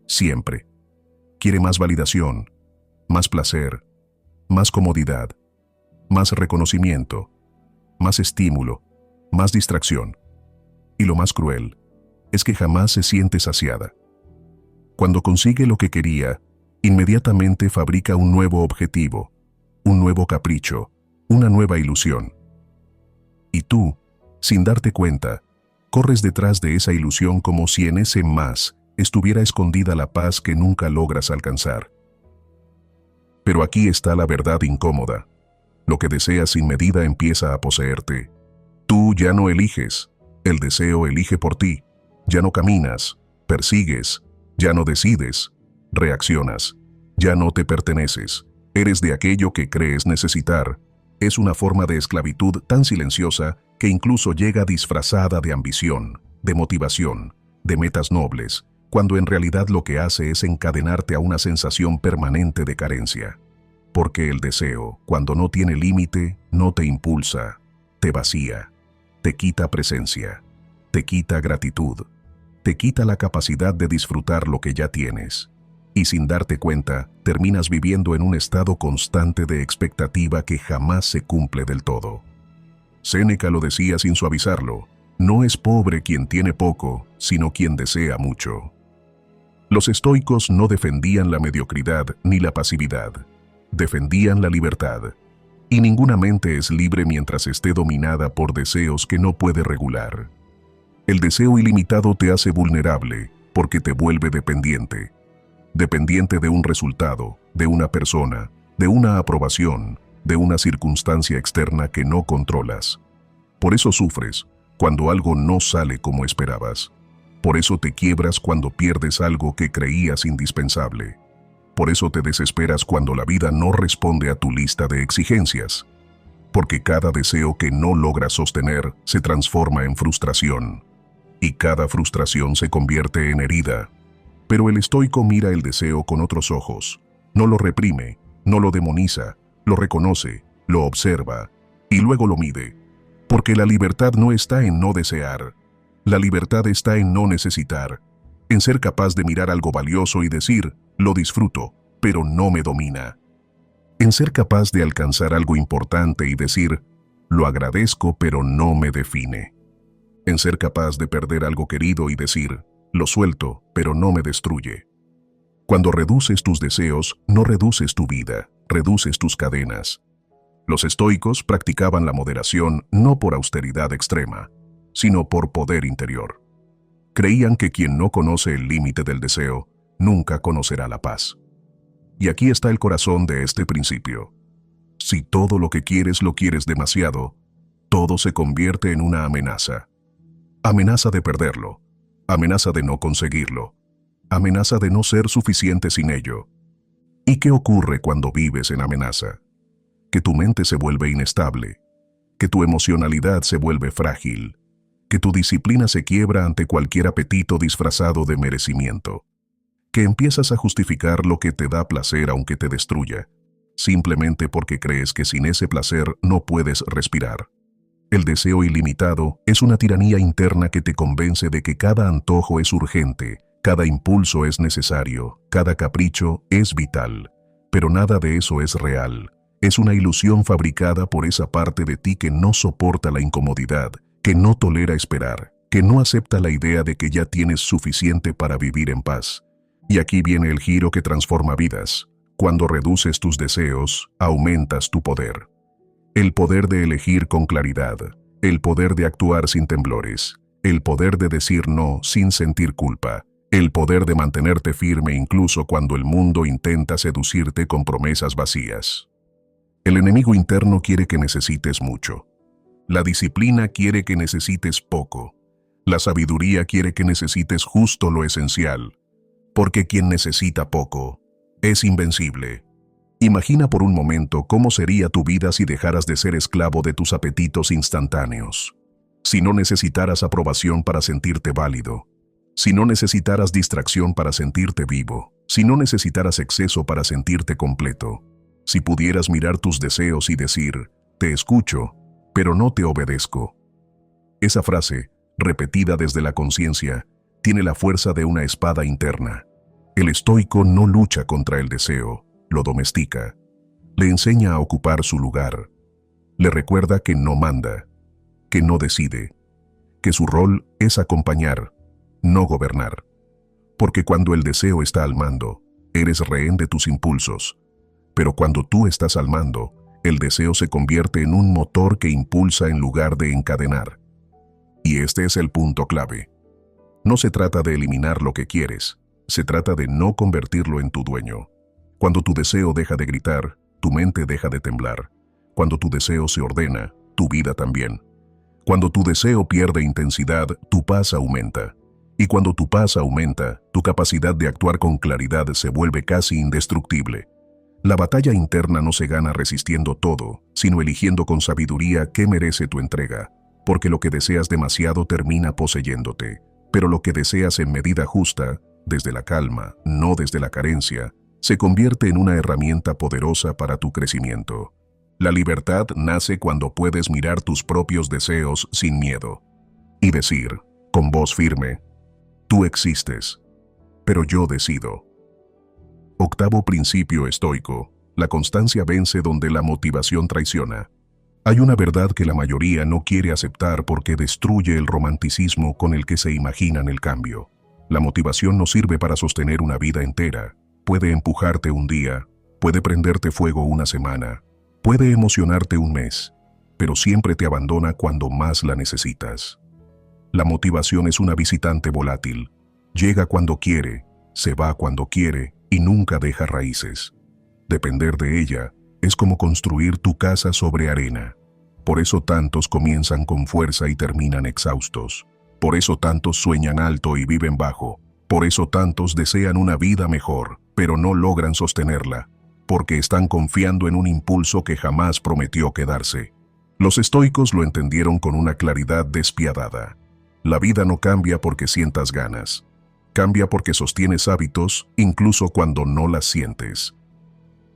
Siempre. Quiere más validación, más placer, más comodidad. más reconocimiento, más estímulo, más distracción. Y lo más cruel es que jamás se siente saciada. Cuando consigue lo que quería, inmediatamente fabrica un nuevo objetivo, un nuevo capricho, una nueva ilusión. Y tú, sin darte cuenta, corres detrás de esa ilusión como si en ese más estuviera escondida la paz que nunca logras alcanzar. Pero aquí está la verdad incómoda. Lo que deseas sin medida empieza a poseerte. Tú ya no eliges, el deseo elige por ti. Ya no caminas, persigues, ya no decides, reaccionas, ya no te perteneces. Eres de aquello que crees necesitar. Es una forma de esclavitud tan silenciosa que incluso llega disfrazada de ambición, de motivación, de metas nobles, cuando en realidad lo que hace es encadenarte a una sensación permanente de carencia. Porque el deseo, cuando no tiene límite, no te impulsa, te vacía, te quita presencia, te quita gratitud, te quita la capacidad de disfrutar lo que ya tienes. Y sin darte cuenta, terminas viviendo en un estado constante de expectativa que jamás se cumple del todo. Séneca lo decía sin suavizarlo: no es pobre quien tiene poco, sino quien desea mucho. Los estoicos no defendían la mediocridad ni la pasividad, defendían la libertad. Y ninguna mente es libre mientras esté dominada por deseos que no puede regular. El deseo ilimitado te hace vulnerable porque te vuelve dependiente. Dependiente de un resultado, de una persona, de una aprobación, de una circunstancia externa que no controlas. Por eso sufres cuando algo no sale como esperabas. Por eso te quiebras cuando pierdes algo que creías indispensable. Por eso te desesperas cuando la vida no responde a tu lista de exigencias. Porque cada deseo que no logras sostener se transforma en frustración. Y cada frustración se convierte en herida. Pero el estoico mira el deseo con otros ojos. No lo reprime, no lo demoniza, lo reconoce, lo observa y luego lo mide. Porque la libertad no está en no desear. La libertad está en no necesitar. En ser capaz de mirar algo valioso y decir: lo disfruto, pero no me domina. En ser capaz de alcanzar algo importante y decir: lo agradezco, pero no me define. En ser capaz de perder algo querido y decir: lo suelto, pero no me destruye. Cuando reduces tus deseos, no reduces tu vida, reduces tus cadenas. Los estoicos practicaban la moderación no por austeridad extrema, sino por poder interior. Creían que quien no conoce el límite del deseo, nunca conocerá la paz. Y aquí está el corazón de este principio. Si todo lo que quieres lo quieres demasiado, todo se convierte en una amenaza. Amenaza de perderlo, amenaza de no conseguirlo, amenaza de no ser suficiente sin ello. ¿Y qué ocurre cuando vives en amenaza? Que tu mente se vuelve inestable, que tu emocionalidad se vuelve frágil, que tu disciplina se quiebra ante cualquier apetito disfrazado de merecimiento, que empiezas a justificar lo que te da placer aunque te destruya, simplemente porque crees que sin ese placer no puedes respirar. El deseo ilimitado es una tiranía interna que te convence de que cada antojo es urgente, cada impulso es necesario, cada capricho es vital. Pero nada de eso es real. Es una ilusión fabricada por esa parte de ti que no soporta la incomodidad, que no tolera esperar, que no acepta la idea de que ya tienes suficiente para vivir en paz. Y aquí viene el giro que transforma vidas. Cuando reduces tus deseos, aumentas tu poder. El poder de elegir con claridad, el poder de actuar sin temblores, el poder de decir no sin sentir culpa, el poder de mantenerte firme incluso cuando el mundo intenta seducirte con promesas vacías. El enemigo interno quiere que necesites mucho. La disciplina quiere que necesites poco. La sabiduría quiere que necesites justo lo esencial. Porque quien necesita poco es invencible. Imagina por un momento cómo sería tu vida si dejaras de ser esclavo de tus apetitos instantáneos. Si no necesitaras aprobación para sentirte válido. Si no necesitaras distracción para sentirte vivo. Si no necesitaras exceso para sentirte completo. Si pudieras mirar tus deseos y decir: te escucho, pero no te obedezco. Esa frase, repetida desde la conciencia, tiene la fuerza de una espada interna. El estoico no lucha contra el deseo, lo domestica. Le enseña a ocupar su lugar. Le recuerda que no manda, que no decide, que su rol es acompañar, no gobernar. Porque cuando el deseo está al mando, eres rehén de tus impulsos. Pero cuando tú estás al mando, el deseo se convierte en un motor que impulsa en lugar de encadenar. Y este es el punto clave. No se trata de eliminar lo que quieres, se trata de no convertirlo en tu dueño. Cuando tu deseo deja de gritar, tu mente deja de temblar. Cuando tu deseo se ordena, tu vida también. Cuando tu deseo pierde intensidad, tu paz aumenta. Y cuando tu paz aumenta, tu capacidad de actuar con claridad se vuelve casi indestructible. La batalla interna no se gana resistiendo todo, sino eligiendo con sabiduría qué merece tu entrega, porque lo que deseas demasiado termina poseyéndote, pero lo que deseas en medida justa, desde la calma, no desde la carencia, se convierte en una herramienta poderosa para tu crecimiento. La libertad nace cuando puedes mirar tus propios deseos sin miedo y decir, con voz firme, tú existes, pero yo decido. Octavo principio estoico: la constancia vence donde la motivación traiciona. Hay una verdad que la mayoría no quiere aceptar porque destruye el romanticismo con el que se imaginan el cambio. La motivación no sirve para sostener una vida entera. Puede empujarte un día, puede prenderte fuego una semana, puede emocionarte un mes, pero siempre te abandona cuando más la necesitas. La motivación es una visitante volátil. Llega cuando quiere, se va cuando quiere y nunca deja raíces. Depender de ella es como construir tu casa sobre arena. Por eso tantos comienzan con fuerza y terminan exhaustos. Por eso tantos sueñan alto y viven bajo. Por eso tantos desean una vida mejor, pero no logran sostenerla, porque están confiando en un impulso que jamás prometió quedarse. Los estoicos lo entendieron con una claridad despiadada. La vida no cambia porque sientas ganas. Cambia porque sostienes hábitos, incluso cuando no las sientes.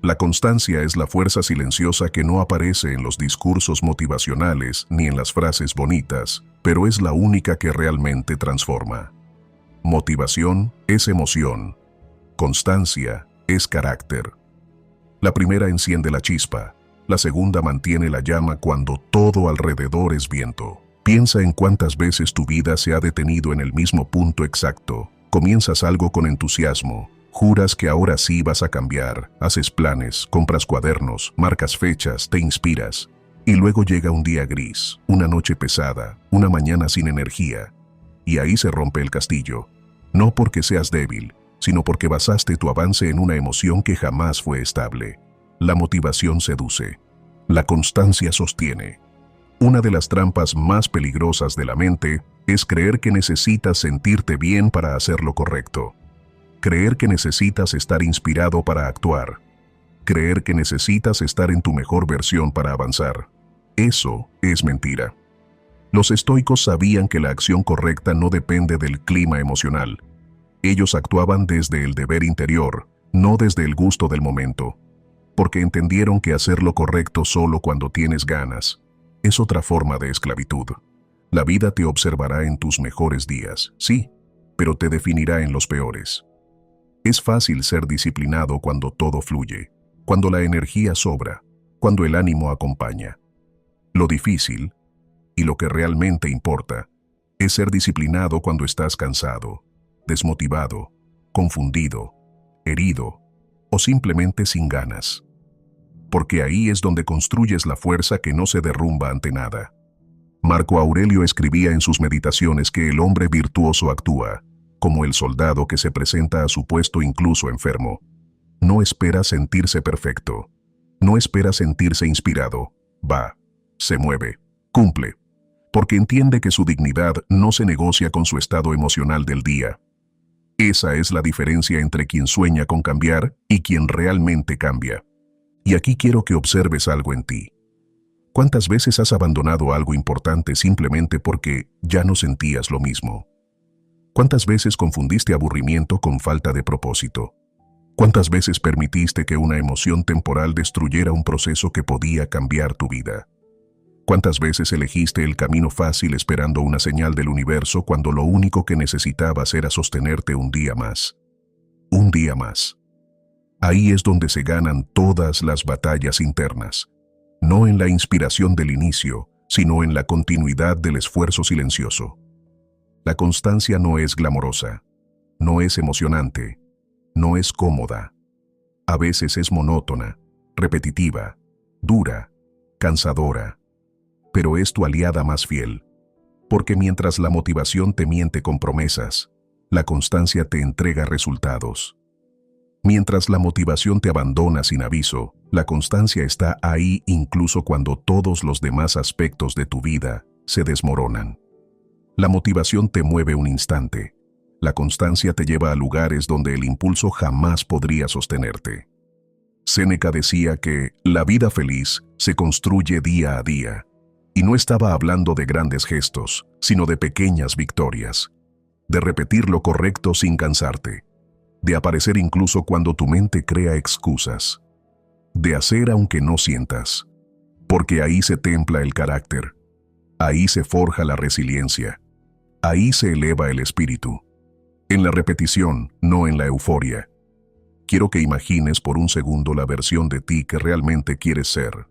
La constancia es la fuerza silenciosa que no aparece en los discursos motivacionales ni en las frases bonitas, pero es la única que realmente transforma. Motivación es emoción. Constancia es carácter. La primera enciende la chispa, la segunda mantiene la llama cuando todo alrededor es viento. Piensa en cuántas veces tu vida se ha detenido en el mismo punto exacto. Comienzas algo con entusiasmo, juras que ahora sí vas a cambiar, haces planes, compras cuadernos, marcas fechas, te inspiras. Y luego llega un día gris, una noche pesada, una mañana sin energía. Y ahí se rompe el castillo. No porque seas débil, sino porque basaste tu avance en una emoción que jamás fue estable. La motivación seduce. La constancia sostiene. Una de las trampas más peligrosas de la mente es creer que necesitas sentirte bien para hacer lo correcto. Creer que necesitas estar inspirado para actuar. Creer que necesitas estar en tu mejor versión para avanzar. Eso es mentira. Los estoicos sabían que la acción correcta no depende del clima emocional. Ellos actuaban desde el deber interior, no desde el gusto del momento. Porque entendieron que hacer lo correcto solo cuando tienes ganas es otra forma de esclavitud. La vida te observará en tus mejores días, sí, pero te definirá en los peores. Es fácil ser disciplinado cuando todo fluye, cuando la energía sobra, cuando el ánimo acompaña. Lo difícil, y lo que realmente importa, es ser disciplinado cuando estás cansado, desmotivado, confundido, herido o simplemente sin ganas. Porque ahí es donde construyes la fuerza que no se derrumba ante nada. Marco Aurelio escribía en sus meditaciones que el hombre virtuoso actúa como el soldado que se presenta a su puesto incluso enfermo. No espera sentirse perfecto, no espera sentirse inspirado, va, se mueve, cumple, porque entiende que su dignidad no se negocia con su estado emocional del día. Esa es la diferencia entre quien sueña con cambiar y quien realmente cambia. Y aquí quiero que observes algo en ti. ¿Cuántas veces has abandonado algo importante simplemente porque ya no sentías lo mismo? ¿Cuántas veces confundiste aburrimiento con falta de propósito? ¿Cuántas veces permitiste que una emoción temporal destruyera un proceso que podía cambiar tu vida? ¿Cuántas veces elegiste el camino fácil esperando una señal del universo cuando lo único que necesitabas era sostenerte un día más? Un día más. Ahí es donde se ganan todas las batallas internas. no en la inspiración del inicio, sino en la continuidad del esfuerzo silencioso. La constancia no es glamorosa, no es emocionante, no es cómoda. A veces es monótona, repetitiva, dura, cansadora, pero es tu aliada más fiel, porque mientras la motivación te miente con promesas, la constancia te entrega resultados. Mientras la motivación te abandona sin aviso, la constancia está ahí incluso cuando todos los demás aspectos de tu vida se desmoronan. La motivación te mueve un instante. La constancia te lleva a lugares donde el impulso jamás podría sostenerte. Séneca decía que la vida feliz se construye día a día, y no estaba hablando de grandes gestos, sino de pequeñas victorias, de repetir lo correcto sin cansarte, de aparecer incluso cuando tu mente crea excusas, de hacer aunque no sientas, porque ahí se templa el carácter, ahí se forja la resiliencia, ahí se eleva el espíritu. En la repetición, no en la euforia. Quiero que imagines por un segundo la versión de ti que realmente quieres ser.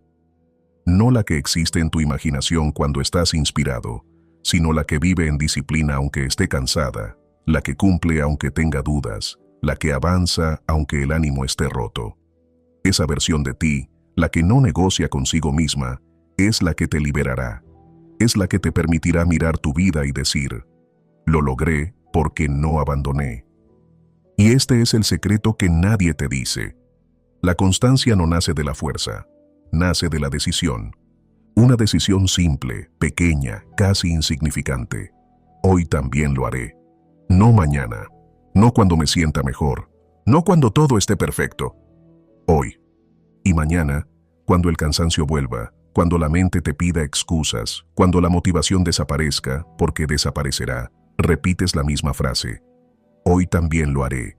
No la que existe en tu imaginación cuando estás inspirado, sino la que vive en disciplina aunque esté cansada, la que cumple aunque tenga dudas, la que avanza aunque el ánimo esté roto. Esa versión de ti, la que no negocia consigo misma, es la que te liberará. Es la que te permitirá mirar tu vida y decir, lo logré porque no abandoné. Y este es el secreto que nadie te dice. La constancia no nace de la fuerza, nace de la decisión. Una decisión simple, pequeña, casi insignificante. Hoy también lo haré. No mañana. No cuando me sienta mejor. No cuando todo esté perfecto. Hoy. Y mañana, cuando el cansancio vuelva, cuando la mente te pida excusas, cuando la motivación desaparezca, porque desaparecerá, repites la misma frase. Hoy también lo haré.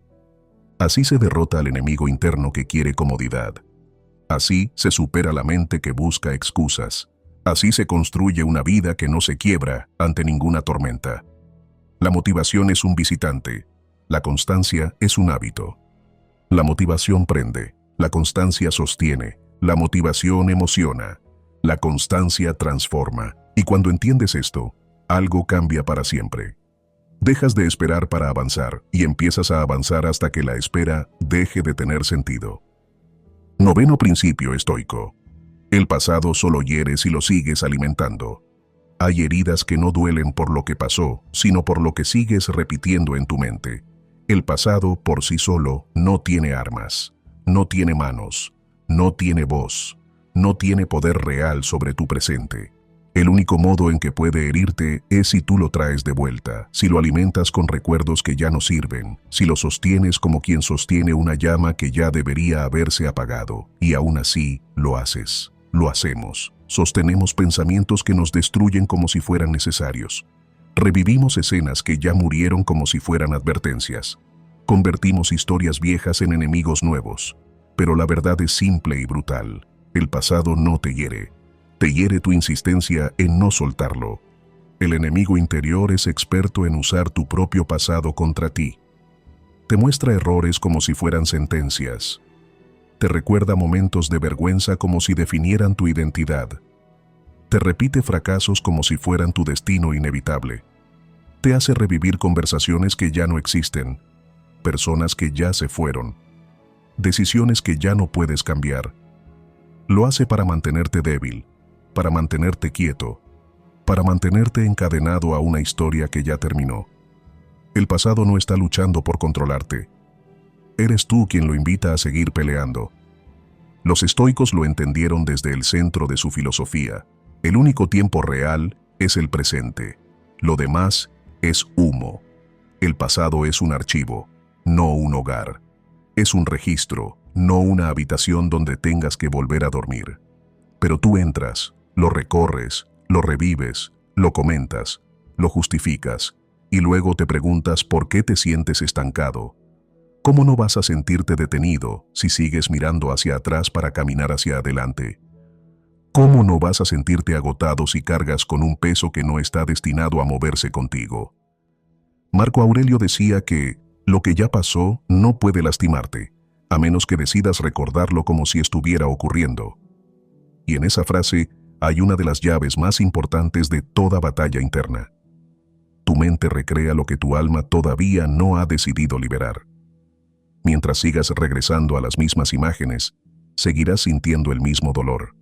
Así se derrota al enemigo interno que quiere comodidad. Así se supera la mente que busca excusas. Así se construye una vida que no se quiebra ante ninguna tormenta. La motivación es un visitante. La constancia es un hábito. La motivación prende. La constancia sostiene. La motivación emociona. La constancia transforma. Y cuando entiendes esto, algo cambia para siempre. Dejas de esperar para avanzar y empiezas a avanzar hasta que la espera deje de tener sentido. Noveno principio estoico. El pasado solo hiere si lo sigues alimentando. Hay heridas que no duelen por lo que pasó, sino por lo que sigues repitiendo en tu mente. El pasado por sí solo no tiene armas, no tiene manos, no tiene voz, no tiene poder real sobre tu presente. El único modo en que puede herirte es si tú lo traes de vuelta, si lo alimentas con recuerdos que ya no sirven, si lo sostienes como quien sostiene una llama que ya debería haberse apagado, y aún así lo haces, lo hacemos. Sostenemos pensamientos que nos destruyen como si fueran necesarios. Revivimos escenas que ya murieron como si fueran advertencias. Convertimos historias viejas en enemigos nuevos. Pero la verdad es simple y brutal. El pasado no te hiere. Te hiere tu insistencia en no soltarlo. El enemigo interior es experto en usar tu propio pasado contra ti. Te muestra errores como si fueran sentencias. Te recuerda momentos de vergüenza como si definieran tu identidad. Te repite fracasos como si fueran tu destino inevitable. Te hace revivir conversaciones que ya no existen, personas que ya se fueron, decisiones que ya no puedes cambiar. Lo hace para mantenerte débil, para mantenerte quieto, para mantenerte encadenado a una historia que ya terminó. El pasado no está luchando por controlarte. Eres tú quien lo invita a seguir peleando. Los estoicos lo entendieron desde el centro de su filosofía. El único tiempo real es el presente. Lo demás es humo. El pasado es un archivo, no un hogar. Es un registro, no una habitación donde tengas que volver a dormir. Pero tú entras, lo recorres, lo revives, lo comentas, lo justificas, y luego te preguntas por qué te sientes estancado. ¿Cómo no vas a sentirte detenido si sigues mirando hacia atrás para caminar hacia adelante? ¿Cómo no vas a sentirte agotado si cargas con un peso que no está destinado a moverse contigo? Marco Aurelio decía que lo que ya pasó no puede lastimarte, a menos que decidas recordarlo como si estuviera ocurriendo. Y en esa frase hay una de las llaves más importantes de toda batalla interna. Tu mente recrea lo que tu alma todavía no ha decidido liberar. Mientras sigas regresando a las mismas imágenes, seguirás sintiendo el mismo dolor.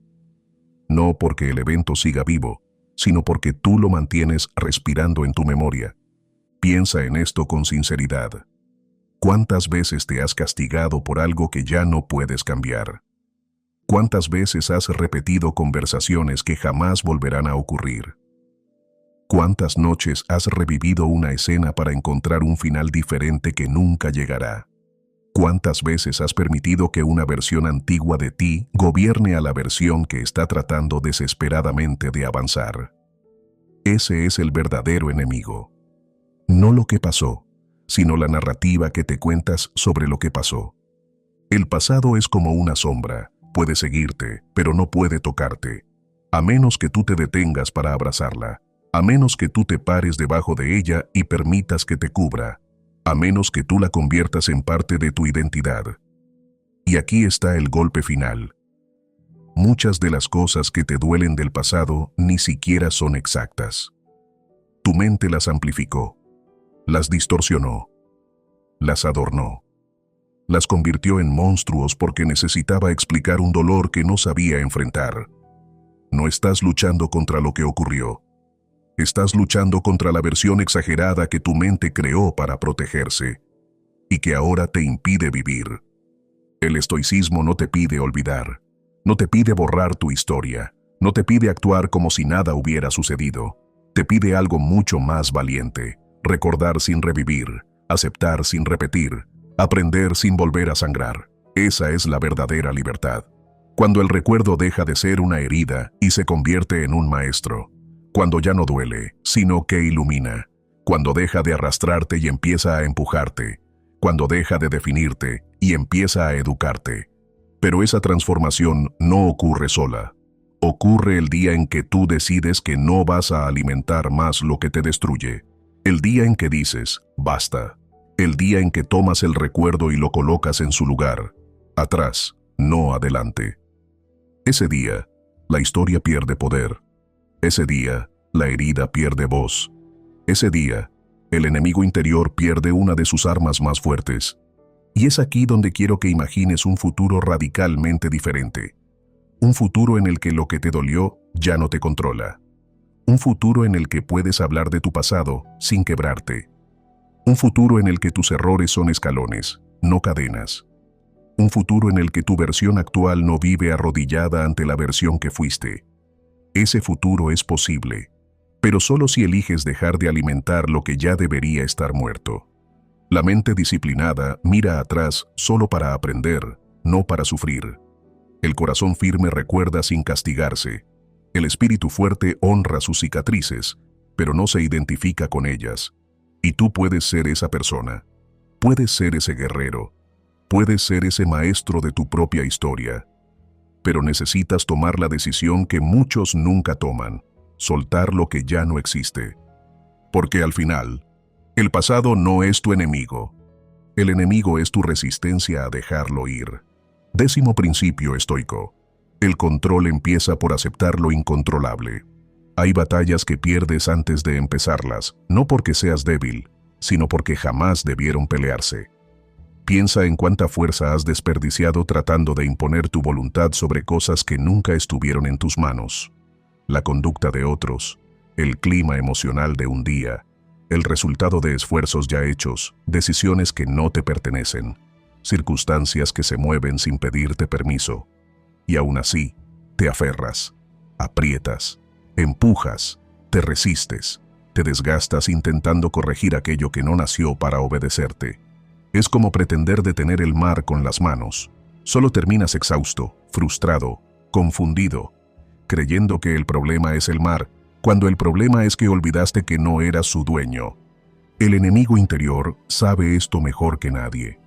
No porque el evento siga vivo, sino porque tú lo mantienes respirando en tu memoria. Piensa en esto con sinceridad. ¿Cuántas veces te has castigado por algo que ya no puedes cambiar? ¿Cuántas veces has repetido conversaciones que jamás volverán a ocurrir? ¿Cuántas noches has revivido una escena para encontrar un final diferente que nunca llegará? ¿Cuántas veces has permitido que una versión antigua de ti gobierne a la versión que está tratando desesperadamente de avanzar? Ese es el verdadero enemigo. No lo que pasó, sino la narrativa que te cuentas sobre lo que pasó. El pasado es como una sombra, puede seguirte, pero no puede tocarte, a menos que tú te detengas para abrazarla, a menos que tú te pares debajo de ella y permitas que te cubra, a menos que tú la conviertas en parte de tu identidad. Y aquí está el golpe final. Muchas de las cosas que te duelen del pasado ni siquiera son exactas. Tu mente las amplificó, las distorsionó, las adornó, las convirtió en monstruos porque necesitaba explicar un dolor que no sabía enfrentar. No estás luchando contra lo que ocurrió. Estás luchando contra la versión exagerada que tu mente creó para protegerse y que ahora te impide vivir. El estoicismo no te pide olvidar, no te pide borrar tu historia, no te pide actuar como si nada hubiera sucedido. Te pide algo mucho más valiente: recordar sin revivir, aceptar sin repetir, aprender sin volver a sangrar. Esa es la verdadera libertad. Cuando el recuerdo deja de ser una herida y se convierte en un maestro. Cuando ya no duele, sino que ilumina. Cuando deja de arrastrarte y empieza a empujarte. Cuando deja de definirte y empieza a educarte. Pero esa transformación no ocurre sola. Ocurre el día en que tú decides que no vas a alimentar más lo que te destruye. El día en que dices, basta. El día en que tomas el recuerdo y lo colocas en su lugar. Atrás, no adelante. Ese día, la historia pierde poder. Ese día, la herida pierde voz. Ese día, el enemigo interior pierde una de sus armas más fuertes. Y es aquí donde quiero que imagines un futuro radicalmente diferente. Un futuro en el que lo que te dolió ya no te controla. Un futuro en el que puedes hablar de tu pasado sin quebrarte. Un futuro en el que tus errores son escalones, no cadenas. Un futuro en el que tu versión actual no vive arrodillada ante la versión que fuiste. Ese futuro es posible, pero solo si eliges dejar de alimentar lo que ya debería estar muerto. La mente disciplinada mira atrás solo para aprender, no para sufrir. El corazón firme recuerda sin castigarse. El espíritu fuerte honra sus cicatrices, pero no se identifica con ellas. Y tú puedes ser esa persona. Puedes ser ese guerrero. Puedes ser ese maestro de tu propia historia. Pero necesitas tomar la decisión que muchos nunca toman: soltar lo que ya no existe. Porque al final, el pasado no es tu enemigo. El enemigo es tu resistencia a dejarlo ir. 10º principio estoico. El control empieza por aceptar lo incontrolable. Hay batallas que pierdes antes de empezarlas, no porque seas débil, sino porque jamás debieron pelearse. Piensa en cuánta fuerza has desperdiciado tratando de imponer tu voluntad sobre cosas que nunca estuvieron en tus manos. La conducta de otros, el clima emocional de un día, el resultado de esfuerzos ya hechos, decisiones que no te pertenecen, circunstancias que se mueven sin pedirte permiso. Y aún así, te aferras, aprietas, empujas, te resistes, te desgastas intentando corregir aquello que no nació para obedecerte. Es como pretender detener el mar con las manos. Solo terminas exhausto, frustrado, confundido, creyendo que el problema es el mar, cuando el problema es que olvidaste que no eras su dueño. El enemigo interior sabe esto mejor que nadie.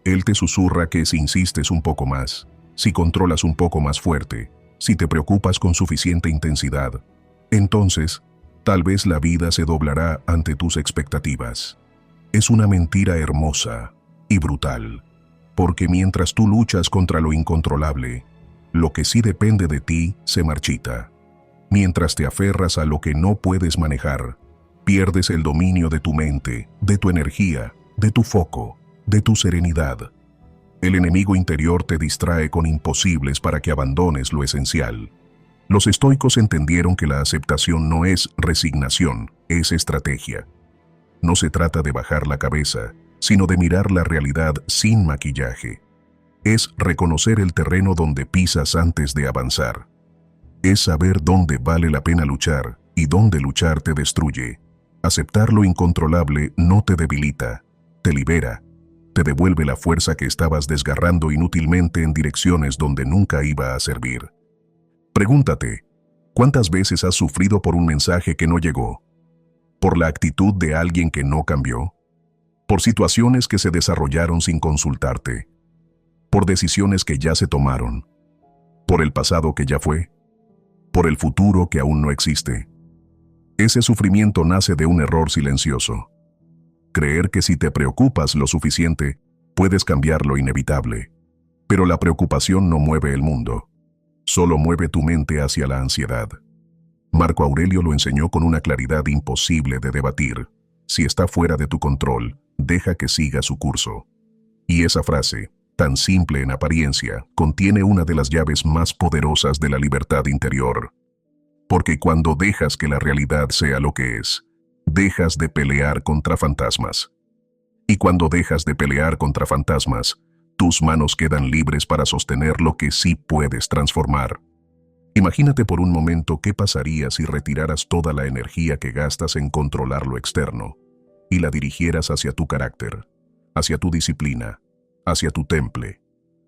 Él te susurra que si insistes un poco más, si controlas un poco más fuerte, si te preocupas con suficiente intensidad, entonces, tal vez la vida se doblará ante tus expectativas. Es una mentira hermosa y brutal, porque mientras tú luchas contra lo incontrolable, Lo que sí depende de ti se marchita. Mientras te aferras a lo que no puedes manejar, pierdes el dominio de tu mente, de tu energía, de tu foco, de tu serenidad. El enemigo interior te distrae con imposibles para que abandones lo esencial. Los estoicos entendieron que la aceptación no es resignación, es estrategia. No se trata de bajar la cabeza, sino de mirar la realidad sin maquillaje. Es reconocer el terreno donde pisas antes de avanzar. Es saber dónde vale la pena luchar y dónde luchar te destruye. Aceptar lo incontrolable no te debilita, te libera, te devuelve la fuerza que estabas desgarrando inútilmente en direcciones donde nunca iba a servir. Pregúntate, ¿cuántas veces has sufrido por un mensaje que no llegó? ¿Por la actitud de alguien que no cambió? ¿Por situaciones que se desarrollaron sin consultarte? ¿Por decisiones que ya se tomaron? ¿Por el pasado que ya fue? ¿Por el futuro que aún no existe? Ese sufrimiento nace de un error silencioso. Creer que si te preocupas lo suficiente, puedes cambiar lo inevitable. Pero la preocupación no mueve el mundo. Solo mueve tu mente hacia la ansiedad. Marco Aurelio lo enseñó con una claridad imposible de debatir. Si está fuera de tu control, deja que siga su curso. Y esa frase, tan simple en apariencia, contiene una de las llaves más poderosas de la libertad interior. Porque cuando dejas que la realidad sea lo que es, dejas de pelear contra fantasmas. Y cuando dejas de pelear contra fantasmas, tus manos quedan libres para sostener lo que sí puedes transformar. Imagínate por un momento qué pasaría si retiraras toda la energía que gastas en controlar lo externo y la dirigieras hacia tu carácter, hacia tu disciplina, hacia tu temple,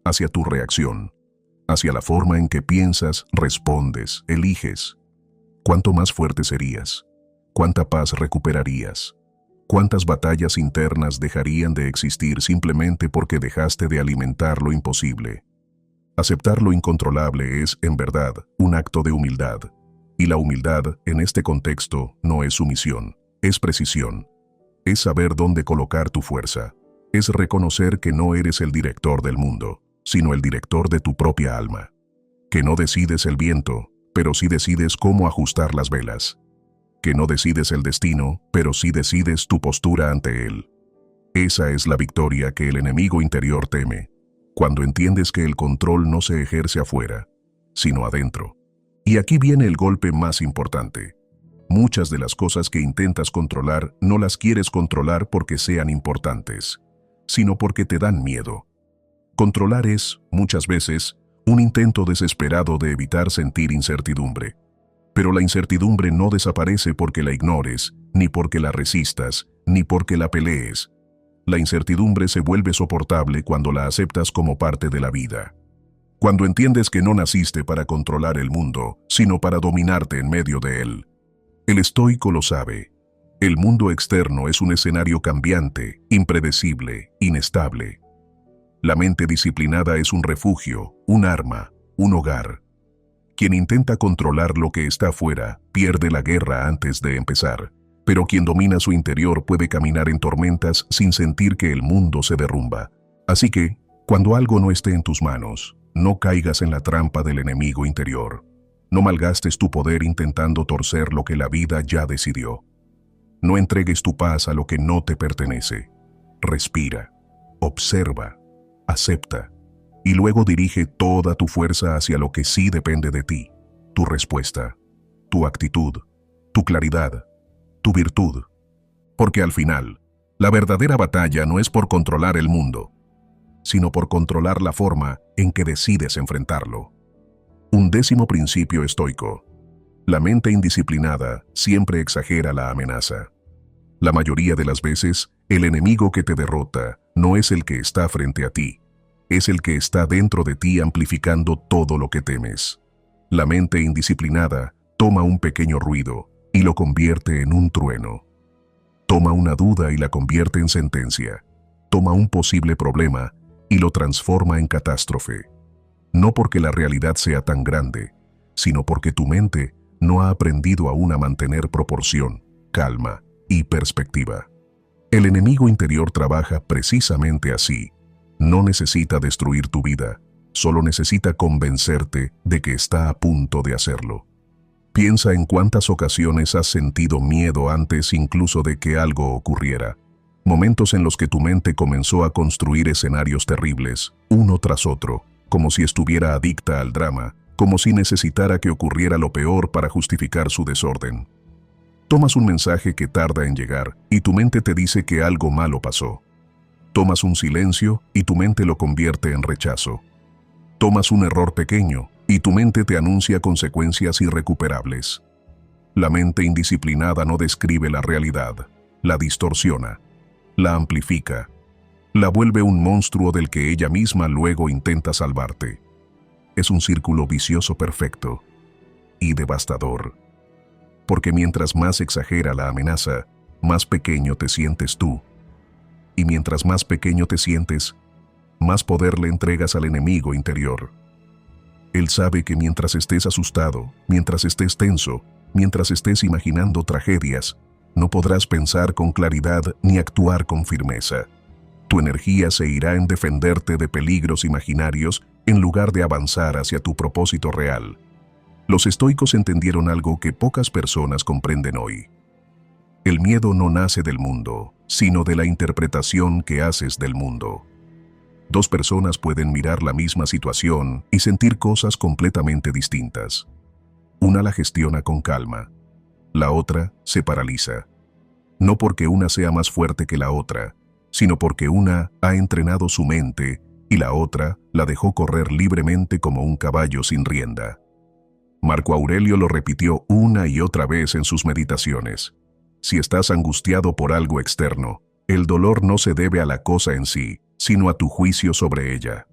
hacia tu reacción, hacia la forma en que piensas, respondes, eliges. ¿Cuánto más fuerte serías? ¿Cuánta paz recuperarías? ¿Cuántas batallas internas dejarían de existir simplemente porque dejaste de alimentar lo imposible? Aceptar lo incontrolable es, en verdad, un acto de humildad. Y la humildad, en este contexto, no es sumisión, es precisión. Es saber dónde colocar tu fuerza. Es reconocer que no eres el director del mundo, sino el director de tu propia alma. Que no decides el viento, pero sí decides cómo ajustar las velas. Que no decides el destino, pero sí decides tu postura ante él. Esa es la victoria que el enemigo interior teme, cuando entiendes que el control no se ejerce afuera, sino adentro. Y aquí viene el golpe más importante. Muchas de las cosas que intentas controlar no las quieres controlar porque sean importantes, sino porque te dan miedo. Controlar es, muchas veces, un intento desesperado de evitar sentir incertidumbre. Pero la incertidumbre no desaparece porque la ignores, ni porque la resistas, ni porque la pelees. La incertidumbre se vuelve soportable cuando la aceptas como parte de la vida. Cuando entiendes que no naciste para controlar el mundo, sino para dominarte en medio de él. El estoico lo sabe. El mundo externo es un escenario cambiante, impredecible, inestable. La mente disciplinada es un refugio, un arma, un hogar. Quien intenta controlar lo que está afuera, pierde la guerra antes de empezar. Pero quien domina su interior puede caminar en tormentas sin sentir que el mundo se derrumba. Así que, cuando algo no esté en tus manos, no caigas en la trampa del enemigo interior. No malgastes tu poder intentando torcer lo que la vida ya decidió. No entregues tu paz a lo que no te pertenece. Respira, observa, acepta, y luego dirige toda tu fuerza hacia lo que sí depende de ti. Tu respuesta, tu actitud, tu claridad, tu virtud. Porque al final, la verdadera batalla no es por controlar el mundo, sino por controlar la forma en que decides enfrentarlo. Un 10º principio estoico. La mente indisciplinada siempre exagera la amenaza. La mayoría de las veces, el enemigo que te derrota no es el que está frente a ti, es el que está dentro de ti amplificando todo lo que temes. La mente indisciplinada toma un pequeño ruido y lo convierte en un trueno. Toma una duda y la convierte en sentencia. Toma un posible problema y lo transforma en catástrofe. No porque la realidad sea tan grande, sino porque tu mente no ha aprendido aún a mantener proporción, calma y perspectiva. El enemigo interior trabaja precisamente así. No necesita destruir tu vida, solo necesita convencerte de que está a punto de hacerlo. Piensa en cuántas ocasiones has sentido miedo antes incluso de que algo ocurriera. Momentos en los que tu mente comenzó a construir escenarios terribles, uno tras otro, como si estuviera adicta al drama, como si necesitara que ocurriera lo peor para justificar su desorden. Tomas un mensaje que tarda en llegar y tu mente te dice que algo malo pasó. Tomas un silencio y tu mente lo convierte en rechazo. Tomas un error pequeño y tu mente te anuncia consecuencias irrecuperables. La mente indisciplinada no describe la realidad, la distorsiona, la amplifica, la vuelve un monstruo del que ella misma luego intenta salvarte. Es un círculo vicioso perfecto y devastador, porque mientras más exagera la amenaza, más pequeño te sientes tú, y mientras más pequeño te sientes, más poder le entregas al enemigo interior. Él sabe que mientras estés asustado, mientras estés tenso, mientras estés imaginando tragedias, no podrás pensar con claridad ni actuar con firmeza. Tu energía se irá en defenderte de peligros imaginarios en lugar de avanzar hacia tu propósito real. Los estoicos entendieron algo que pocas personas comprenden hoy. El miedo no nace del mundo, sino de la interpretación que haces del mundo. Dos personas pueden mirar la misma situación y sentir cosas completamente distintas. Una la gestiona con calma, la otra se paraliza. No porque una sea más fuerte que la otra, sino porque una ha entrenado su mente y la otra la dejó correr libremente como un caballo sin rienda. Marco Aurelio lo repitió una y otra vez en sus meditaciones. Si estás angustiado por algo externo, el dolor no se debe a la cosa en sí, sino a tu juicio sobre ella.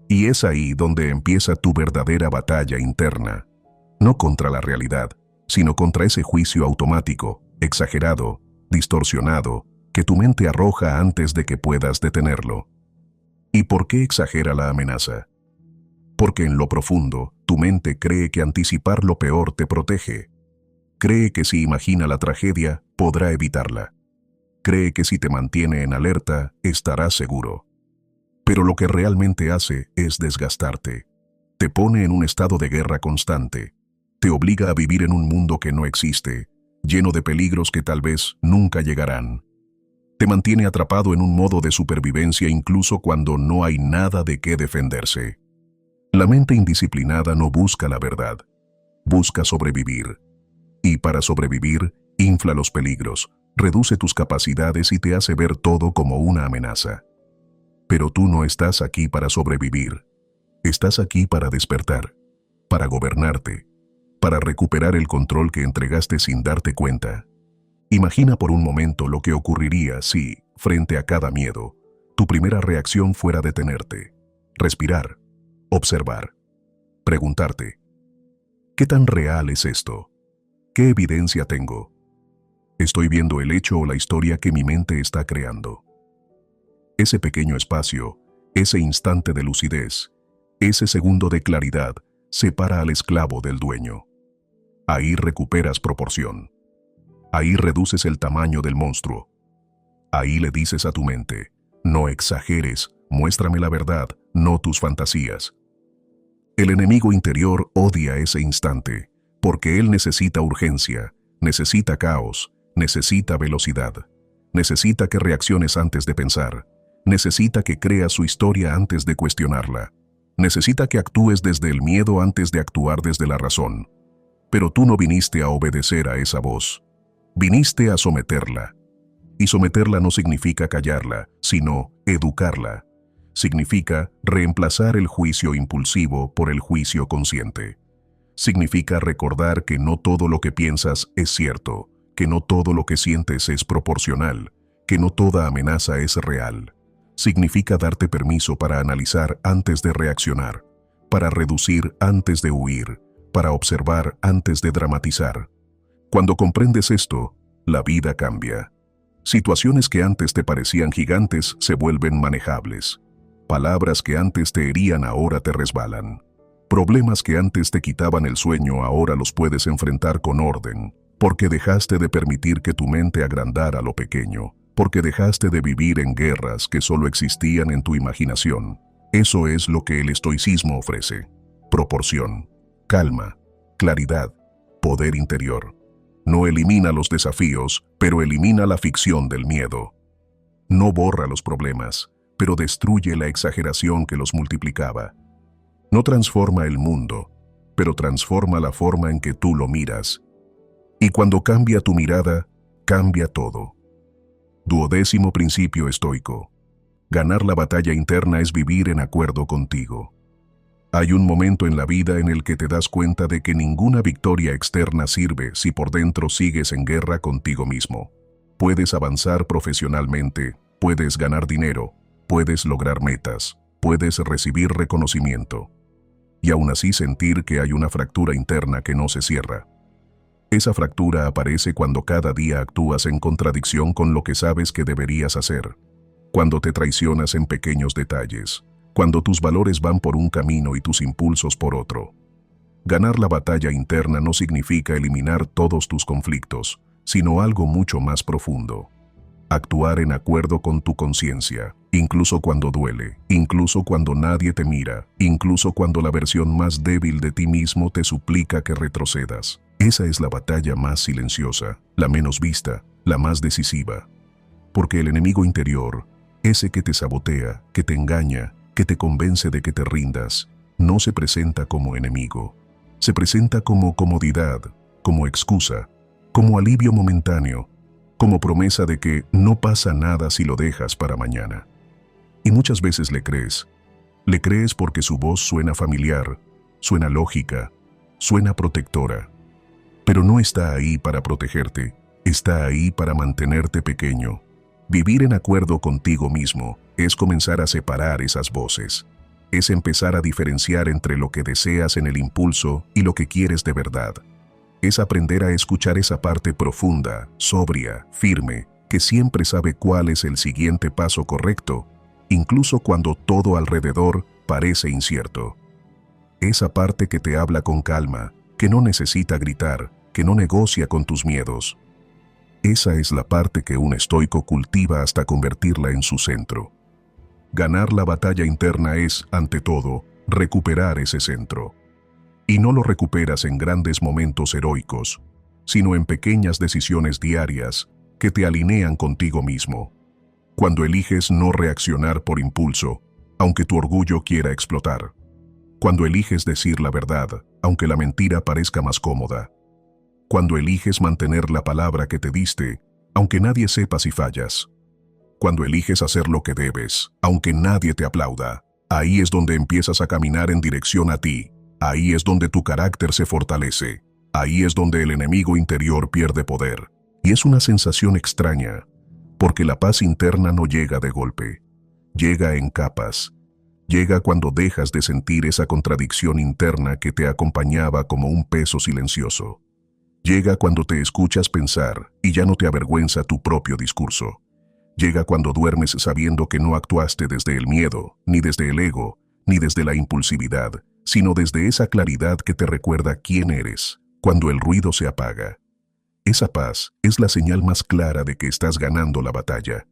Y es ahí donde empieza tu verdadera batalla interna, no contra la realidad, sino contra ese juicio automático, exagerado, distorsionado, que tu mente arroja antes de que puedas detenerlo. ¿Y por qué exagera la amenaza? Porque en lo profundo, tu mente cree que anticipar lo peor te protege. Cree que si imagina la tragedia, podrá evitarla. Cree que si te mantiene en alerta, estarás seguro. Pero lo que realmente hace es desgastarte. Te pone en un estado de guerra constante. Te obliga a vivir en un mundo que no existe, lleno de peligros que tal vez nunca llegarán. Te mantiene atrapado en un modo de supervivencia incluso cuando no hay nada de qué defenderse. La mente indisciplinada no busca la verdad, busca sobrevivir. Y para sobrevivir, infla los peligros, reduce tus capacidades y te hace ver todo como una amenaza. Pero tú no estás aquí para sobrevivir. Estás aquí para despertar, para gobernarte, para recuperar el control que entregaste sin darte cuenta. Imagina por un momento lo que ocurriría si, frente a cada miedo, tu primera reacción fuera detenerte, respirar, observar, preguntarte, ¿qué tan real es esto? ¿Qué evidencia tengo? ¿Estoy viendo el hecho o la historia que mi mente está creando? Ese pequeño espacio, ese instante de lucidez, ese segundo de claridad, separa al esclavo del dueño. Ahí recuperas proporción. Ahí reduces el tamaño del monstruo. Ahí le dices a tu mente, no exageres, muéstrame la verdad, no tus fantasías. El enemigo interior odia ese instante, porque él necesita urgencia, necesita caos, necesita velocidad, necesita que reacciones antes de pensar, necesita que creas su historia antes de cuestionarla, necesita que actúes desde el miedo antes de actuar desde la razón. Pero tú no viniste a obedecer a esa voz, viniste a someterla. Y someterla no significa callarla, sino educarla. Significa reemplazar el juicio impulsivo por el juicio consciente. Significa recordar que no todo lo que piensas es cierto, que no todo lo que sientes es proporcional, que no toda amenaza es real. Significa darte permiso para analizar antes de reaccionar, para reducir antes de huir, para observar antes de dramatizar. Cuando comprendes esto, la vida cambia. Situaciones que antes te parecían gigantes se vuelven manejables. Palabras que antes te herían ahora te resbalan. Problemas que antes te quitaban el sueño ahora los puedes enfrentar con orden, porque dejaste de permitir que tu mente agrandara lo pequeño, porque dejaste de vivir en guerras que solo existían en tu imaginación. Eso es lo que el estoicismo ofrece: proporción, calma, claridad, poder interior. No elimina los desafíos, pero elimina la ficción del miedo. No borra los problemas, pero destruye la exageración que los multiplicaba. No transforma el mundo, pero transforma la forma en que tú lo miras. Y cuando cambia tu mirada, cambia todo. 12º principio estoico. Ganar la batalla interna es vivir en acuerdo contigo. Hay un momento en la vida en el que te das cuenta de que ninguna victoria externa sirve si por dentro sigues en guerra contigo mismo. Puedes avanzar profesionalmente, puedes ganar dinero, puedes lograr metas, puedes recibir reconocimiento. Y aún así sentir que hay una fractura interna que no se cierra. Esa fractura aparece cuando cada día actúas en contradicción con lo que sabes que deberías hacer. Cuando te traicionas en pequeños detalles. Cuando tus valores van por un camino y tus impulsos por otro. Ganar la batalla interna no significa eliminar todos tus conflictos, sino algo mucho más profundo. Actuar en acuerdo con tu conciencia, incluso cuando duele, incluso cuando nadie te mira, incluso cuando la versión más débil de ti mismo te suplica que retrocedas. Esa es la batalla más silenciosa, la menos vista, la más decisiva. Porque el enemigo interior, ese que te sabotea, que te engaña, que te convence de que te rindas, no se presenta como enemigo. Se presenta como comodidad, como excusa, como alivio momentáneo, como promesa de que no pasa nada si lo dejas para mañana. Y muchas veces le crees. Le crees porque su voz suena familiar, suena lógica, suena protectora. Pero no está ahí para protegerte, está ahí para mantenerte pequeño. Vivir en acuerdo contigo mismo es comenzar a separar esas voces. Es empezar a diferenciar entre lo que deseas en el impulso y lo que quieres de verdad. Es aprender a escuchar esa parte profunda, sobria, firme, que siempre sabe cuál es el siguiente paso correcto, incluso cuando todo alrededor parece incierto. Esa parte que te habla con calma, que no necesita gritar, que no negocia con tus miedos. Esa es la parte que un estoico cultiva hasta convertirla en su centro. Ganar la batalla interna es, ante todo, recuperar ese centro. Y no lo recuperas en grandes momentos heroicos, sino en pequeñas decisiones diarias que te alinean contigo mismo. Cuando eliges no reaccionar por impulso, aunque tu orgullo quiera explotar. Cuando eliges decir la verdad, aunque la mentira parezca más cómoda. Cuando eliges mantener la palabra que te diste, aunque nadie sepa si fallas. Cuando eliges hacer lo que debes, aunque nadie te aplauda. Ahí es donde empiezas a caminar en dirección a ti. Ahí es donde tu carácter se fortalece. Ahí es donde el enemigo interior pierde poder. Y es una sensación extraña, porque la paz interna no llega de golpe. Llega en capas. Llega cuando dejas de sentir esa contradicción interna que te acompañaba como un peso silencioso. Llega cuando te escuchas pensar y ya no te avergüenza tu propio discurso. Llega cuando duermes sabiendo que no actuaste desde el miedo, ni desde el ego, ni desde la impulsividad, sino desde esa claridad que te recuerda quién eres, cuando el ruido se apaga. Esa paz es la señal más clara de que estás ganando la batalla.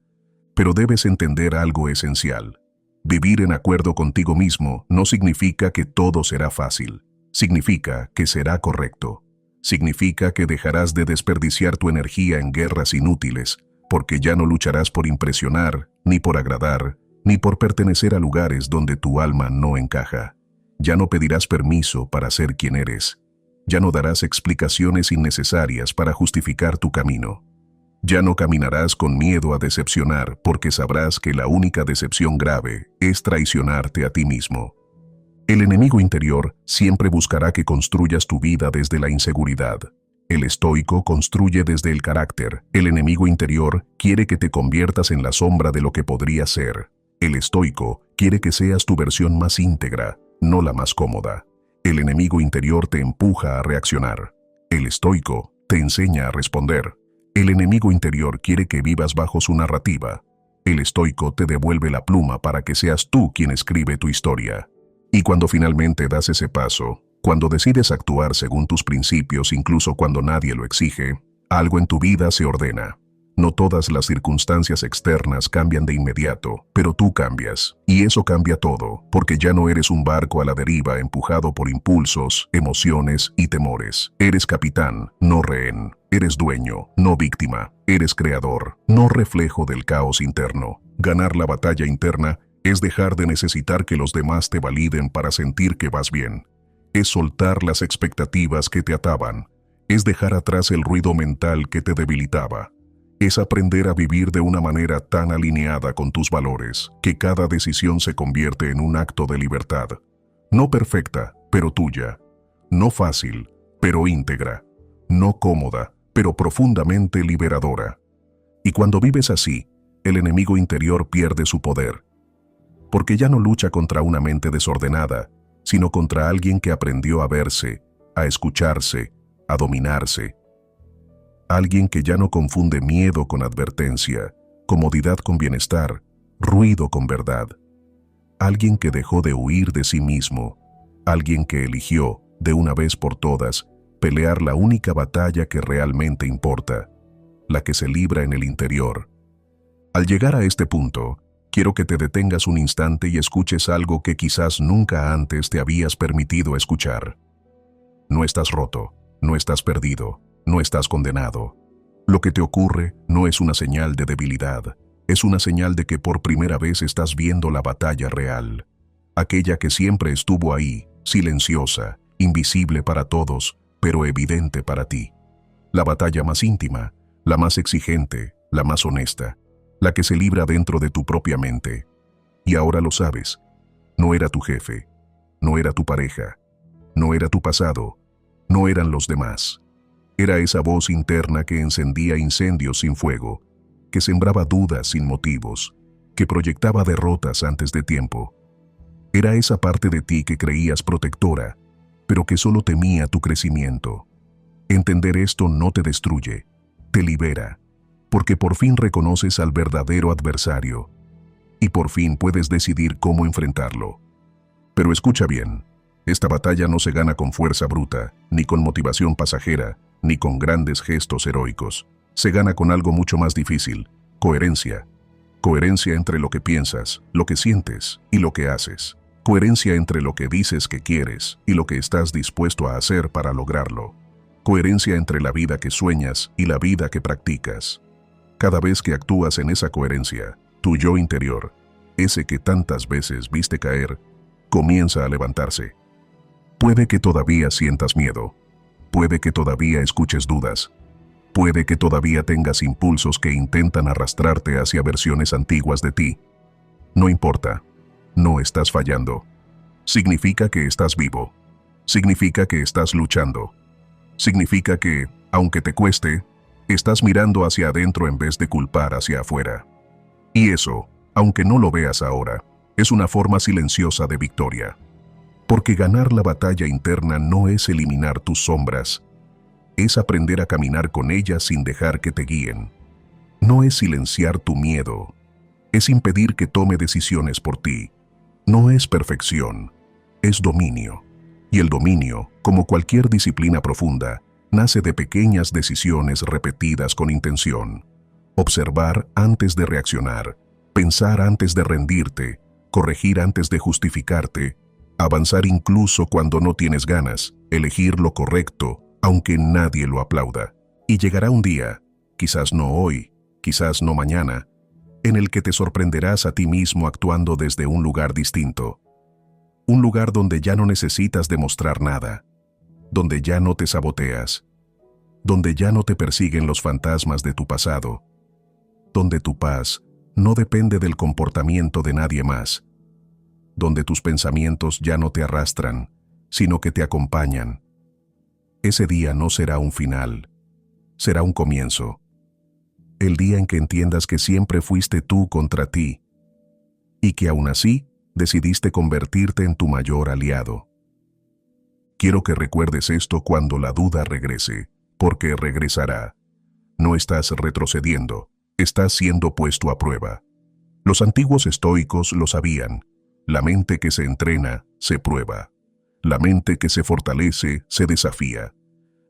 Pero debes entender algo esencial. Vivir en acuerdo contigo mismo no significa que todo será fácil. Significa que será correcto. Significa que dejarás de desperdiciar tu energía en guerras inútiles, porque ya no lucharás por impresionar, ni por agradar, ni por pertenecer a lugares donde tu alma no encaja. Ya no pedirás permiso para ser quien eres. Ya no darás explicaciones innecesarias para justificar tu camino. Ya no caminarás con miedo a decepcionar, porque sabrás que la única decepción grave es traicionarte a ti mismo. El enemigo interior siempre buscará que construyas tu vida desde la inseguridad. El estoico construye desde el carácter. El enemigo interior quiere que te conviertas en la sombra de lo que podrías ser. El estoico quiere que seas tu versión más íntegra, no la más cómoda. El enemigo interior te empuja a reaccionar. El estoico te enseña a responder. El enemigo interior quiere que vivas bajo su narrativa. El estoico te devuelve la pluma para que seas tú quien escribe tu historia. Y cuando finalmente das ese paso, cuando decides actuar según tus principios incluso cuando nadie lo exige, algo en tu vida se ordena. No todas las circunstancias externas cambian de inmediato, pero tú cambias. Y eso cambia todo, porque ya no eres un barco a la deriva empujado por impulsos, emociones y temores. Eres capitán, no rehén. Eres dueño, no víctima. Eres creador, no reflejo del caos interno. Ganar la batalla interna es dejar de necesitar que los demás te validen para sentir que vas bien. Es soltar las expectativas que te ataban. Es dejar atrás el ruido mental que te debilitaba. Es aprender a vivir de una manera tan alineada con tus valores que cada decisión se convierte en un acto de libertad. No perfecta, pero tuya. No fácil, pero íntegra. No cómoda, pero profundamente liberadora. Y cuando vives así, el enemigo interior pierde su poder. Porque ya no lucha contra una mente desordenada, sino contra alguien que aprendió a verse, a escucharse, a dominarse. Alguien que ya no confunde miedo con advertencia, comodidad con bienestar, ruido con verdad. Alguien que dejó de huir de sí mismo. Alguien que eligió, de una vez por todas, pelear la única batalla que realmente importa, la que se libra en el interior. Al llegar a este punto, quiero que te detengas un instante y escuches algo que quizás nunca antes te habías permitido escuchar. No estás roto, no estás perdido. No estás condenado. Lo que te ocurre no es una señal de debilidad, es una señal de que por primera vez estás viendo la batalla real. Aquella que siempre estuvo ahí, silenciosa, invisible para todos, pero evidente para ti. La batalla más íntima, la más exigente, la más honesta, la que se libra dentro de tu propia mente. Y ahora lo sabes, no era tu jefe, no era tu pareja, no era tu pasado, no eran los demás. Era esa voz interna que encendía incendios sin fuego, que sembraba dudas sin motivos, que proyectaba derrotas antes de tiempo. Era esa parte de ti que creías protectora, pero que solo temía tu crecimiento. Entender esto no te destruye, te libera, porque por fin reconoces al verdadero adversario, y por fin puedes decidir cómo enfrentarlo. Pero escucha bien, esta batalla no se gana con fuerza bruta, ni con motivación pasajera, ni con grandes gestos heroicos. Se gana con algo mucho más difícil: coherencia. Coherencia entre lo que piensas, lo que sientes y lo que haces. Coherencia entre lo que dices que quieres y lo que estás dispuesto a hacer para lograrlo. Coherencia entre la vida que sueñas y la vida que practicas. Cada vez que actúas en esa coherencia, tu yo interior, ese que tantas veces viste caer, comienza a levantarse. Puede que todavía sientas miedo. Puede que todavía escuches dudas. Puede que todavía tengas impulsos que intentan arrastrarte hacia versiones antiguas de ti. No importa. No estás fallando. Significa que estás vivo. Significa que estás luchando. Significa que, aunque te cueste, estás mirando hacia adentro en vez de culpar hacia afuera. Y eso, aunque no lo veas ahora, es una forma silenciosa de victoria. Porque ganar la batalla interna no es eliminar tus sombras, es aprender a caminar con ellas sin dejar que te guíen. No es silenciar tu miedo, es impedir que tome decisiones por ti. No es perfección, es dominio. Y el dominio, como cualquier disciplina profunda, nace de pequeñas decisiones repetidas con intención. Observar antes de reaccionar, pensar antes de rendirte, corregir antes de justificarte, avanzar incluso cuando no tienes ganas, elegir lo correcto, aunque nadie lo aplauda. Y llegará un día, quizás no hoy, quizás no mañana, en el que te sorprenderás a ti mismo actuando desde un lugar distinto. Un lugar donde ya no necesitas demostrar nada, donde ya no te saboteas, donde ya no te persiguen los fantasmas de tu pasado, donde tu paz no depende del comportamiento de nadie más, donde tus pensamientos ya no te arrastran, sino que te acompañan. Ese día no será un final, será un comienzo. El día en que entiendas que siempre fuiste tú contra ti, y que aún así decidiste convertirte en tu mayor aliado. Quiero que recuerdes esto cuando la duda regrese, porque regresará. No estás retrocediendo, estás siendo puesto a prueba. Los antiguos estoicos lo sabían. La mente que se entrena, se prueba. La mente que se fortalece, se desafía.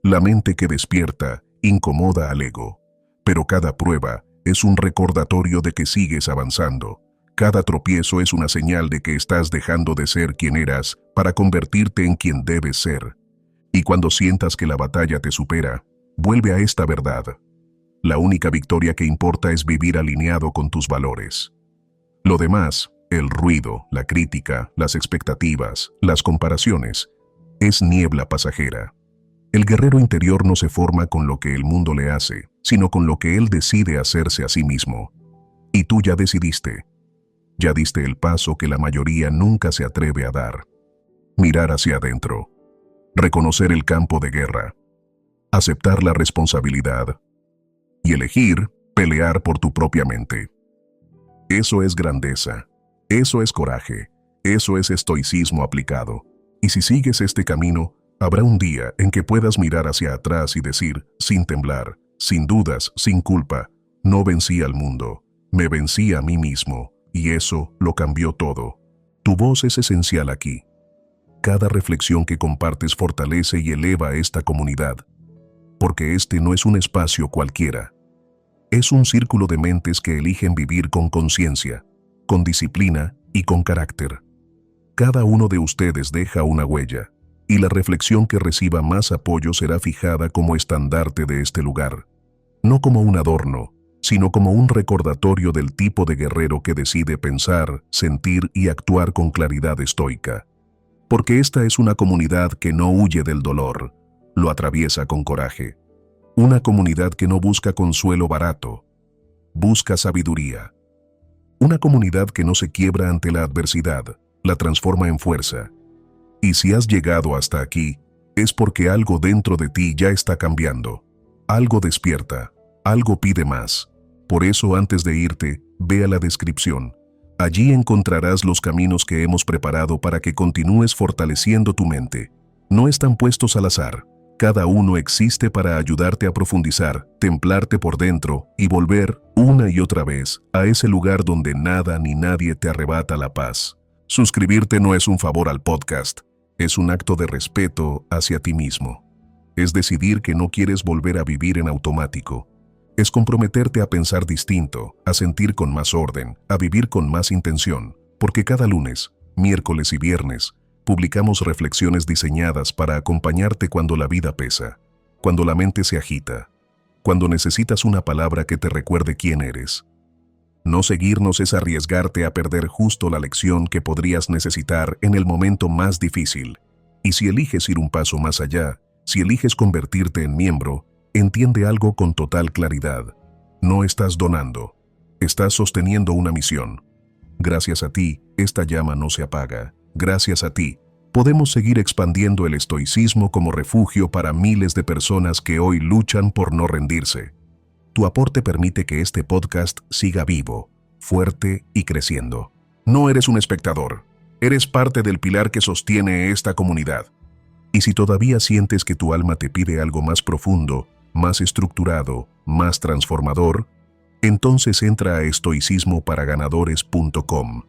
La mente que despierta, incomoda al ego. Pero cada prueba es un recordatorio de que sigues avanzando. Cada tropiezo es una señal de que estás dejando de ser quien eras para convertirte en quien debes ser. Y cuando sientas que la batalla te supera, vuelve a esta verdad. La única victoria que importa es vivir alineado con tus valores. Lo demás, el ruido, la crítica, las expectativas, las comparaciones, es niebla pasajera. El guerrero interior no se forma con lo que el mundo le hace, sino con lo que él decide hacerse a sí mismo. Y tú ya decidiste. Ya diste el paso que la mayoría nunca se atreve a dar. Mirar hacia adentro. Reconocer el campo de guerra. Aceptar la responsabilidad. Y elegir pelear por tu propia mente. Eso es grandeza. Eso es coraje. Eso es estoicismo aplicado. Y si sigues este camino, habrá un día en que puedas mirar hacia atrás y decir, sin temblar, sin dudas, sin culpa, no vencí al mundo, me vencí a mí mismo, y eso lo cambió todo. Tu voz es esencial aquí. Cada reflexión que compartes fortalece y eleva a esta comunidad, porque este no es un espacio cualquiera. Es un círculo de mentes que eligen vivir con conciencia, con disciplina y con carácter. Cada uno de ustedes deja una huella, y la reflexión que reciba más apoyo será fijada como estandarte de este lugar. No como un adorno, sino como un recordatorio del tipo de guerrero que decide pensar, sentir y actuar con claridad estoica. Porque esta es una comunidad que no huye del dolor, lo atraviesa con coraje. Una comunidad que no busca consuelo barato, busca sabiduría. Una comunidad que no se quiebra ante la adversidad, la transforma en fuerza. Y si has llegado hasta aquí, es porque algo dentro de ti ya está cambiando. Algo despierta, algo pide más. Por eso antes de irte, ve a la descripción. Allí encontrarás los caminos que hemos preparado para que continúes fortaleciendo tu mente. No están puestos al azar. Cada uno existe para ayudarte a profundizar, templarte por dentro y volver, una y otra vez, a ese lugar donde nada ni nadie te arrebata la paz. Suscribirte no es un favor al podcast, es un acto de respeto hacia ti mismo. Es decidir que no quieres volver a vivir en automático. Es comprometerte a pensar distinto, a sentir con más orden, a vivir con más intención, porque cada lunes, miércoles y viernes, publicamos reflexiones diseñadas para acompañarte cuando la vida pesa, cuando la mente se agita, cuando necesitas una palabra que te recuerde quién eres. No seguirnos es arriesgarte a perder justo la lección que podrías necesitar en el momento más difícil. Y si eliges ir un paso más allá, si eliges convertirte en miembro, entiende algo con total claridad. No estás donando, estás sosteniendo una misión. Gracias a ti, esta llama no se apaga. Gracias a ti, podemos seguir expandiendo el estoicismo como refugio para miles de personas que hoy luchan por no rendirse. Tu aporte permite que este podcast siga vivo, fuerte y creciendo. No eres un espectador, eres parte del pilar que sostiene esta comunidad. Y si todavía sientes que tu alma te pide algo más profundo, más estructurado, más transformador, entonces entra a estoicismoparaganadores.com.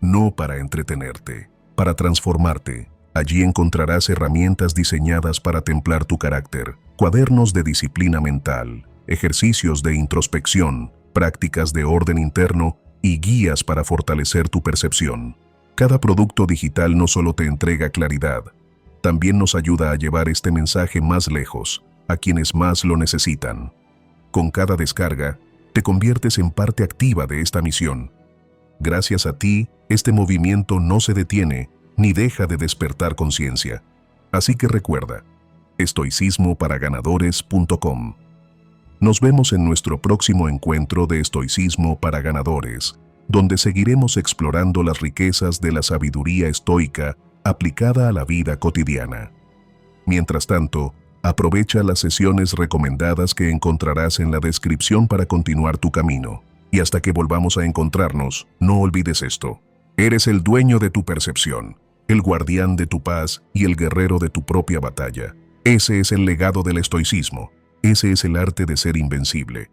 No para entretenerte, para transformarte. Allí encontrarás herramientas diseñadas para templar tu carácter, cuadernos de disciplina mental, ejercicios de introspección, prácticas de orden interno y guías para fortalecer tu percepción. Cada producto digital no solo te entrega claridad, también nos ayuda a llevar este mensaje más lejos, a quienes más lo necesitan. Con cada descarga, te conviertes en parte activa de esta misión. Gracias a ti, este movimiento no se detiene ni deja de despertar conciencia. Así que recuerda, estoicismoparaganadores.com. Nos vemos en nuestro próximo encuentro de Estoicismo para Ganadores, donde seguiremos explorando las riquezas de la sabiduría estoica aplicada a la vida cotidiana. Mientras tanto, aprovecha las sesiones recomendadas que encontrarás en la descripción para continuar tu camino. Y hasta que volvamos a encontrarnos, no olvides esto. Eres el dueño de tu percepción, el guardián de tu paz y el guerrero de tu propia batalla. Ese es el legado del estoicismo. Ese es el arte de ser invencible.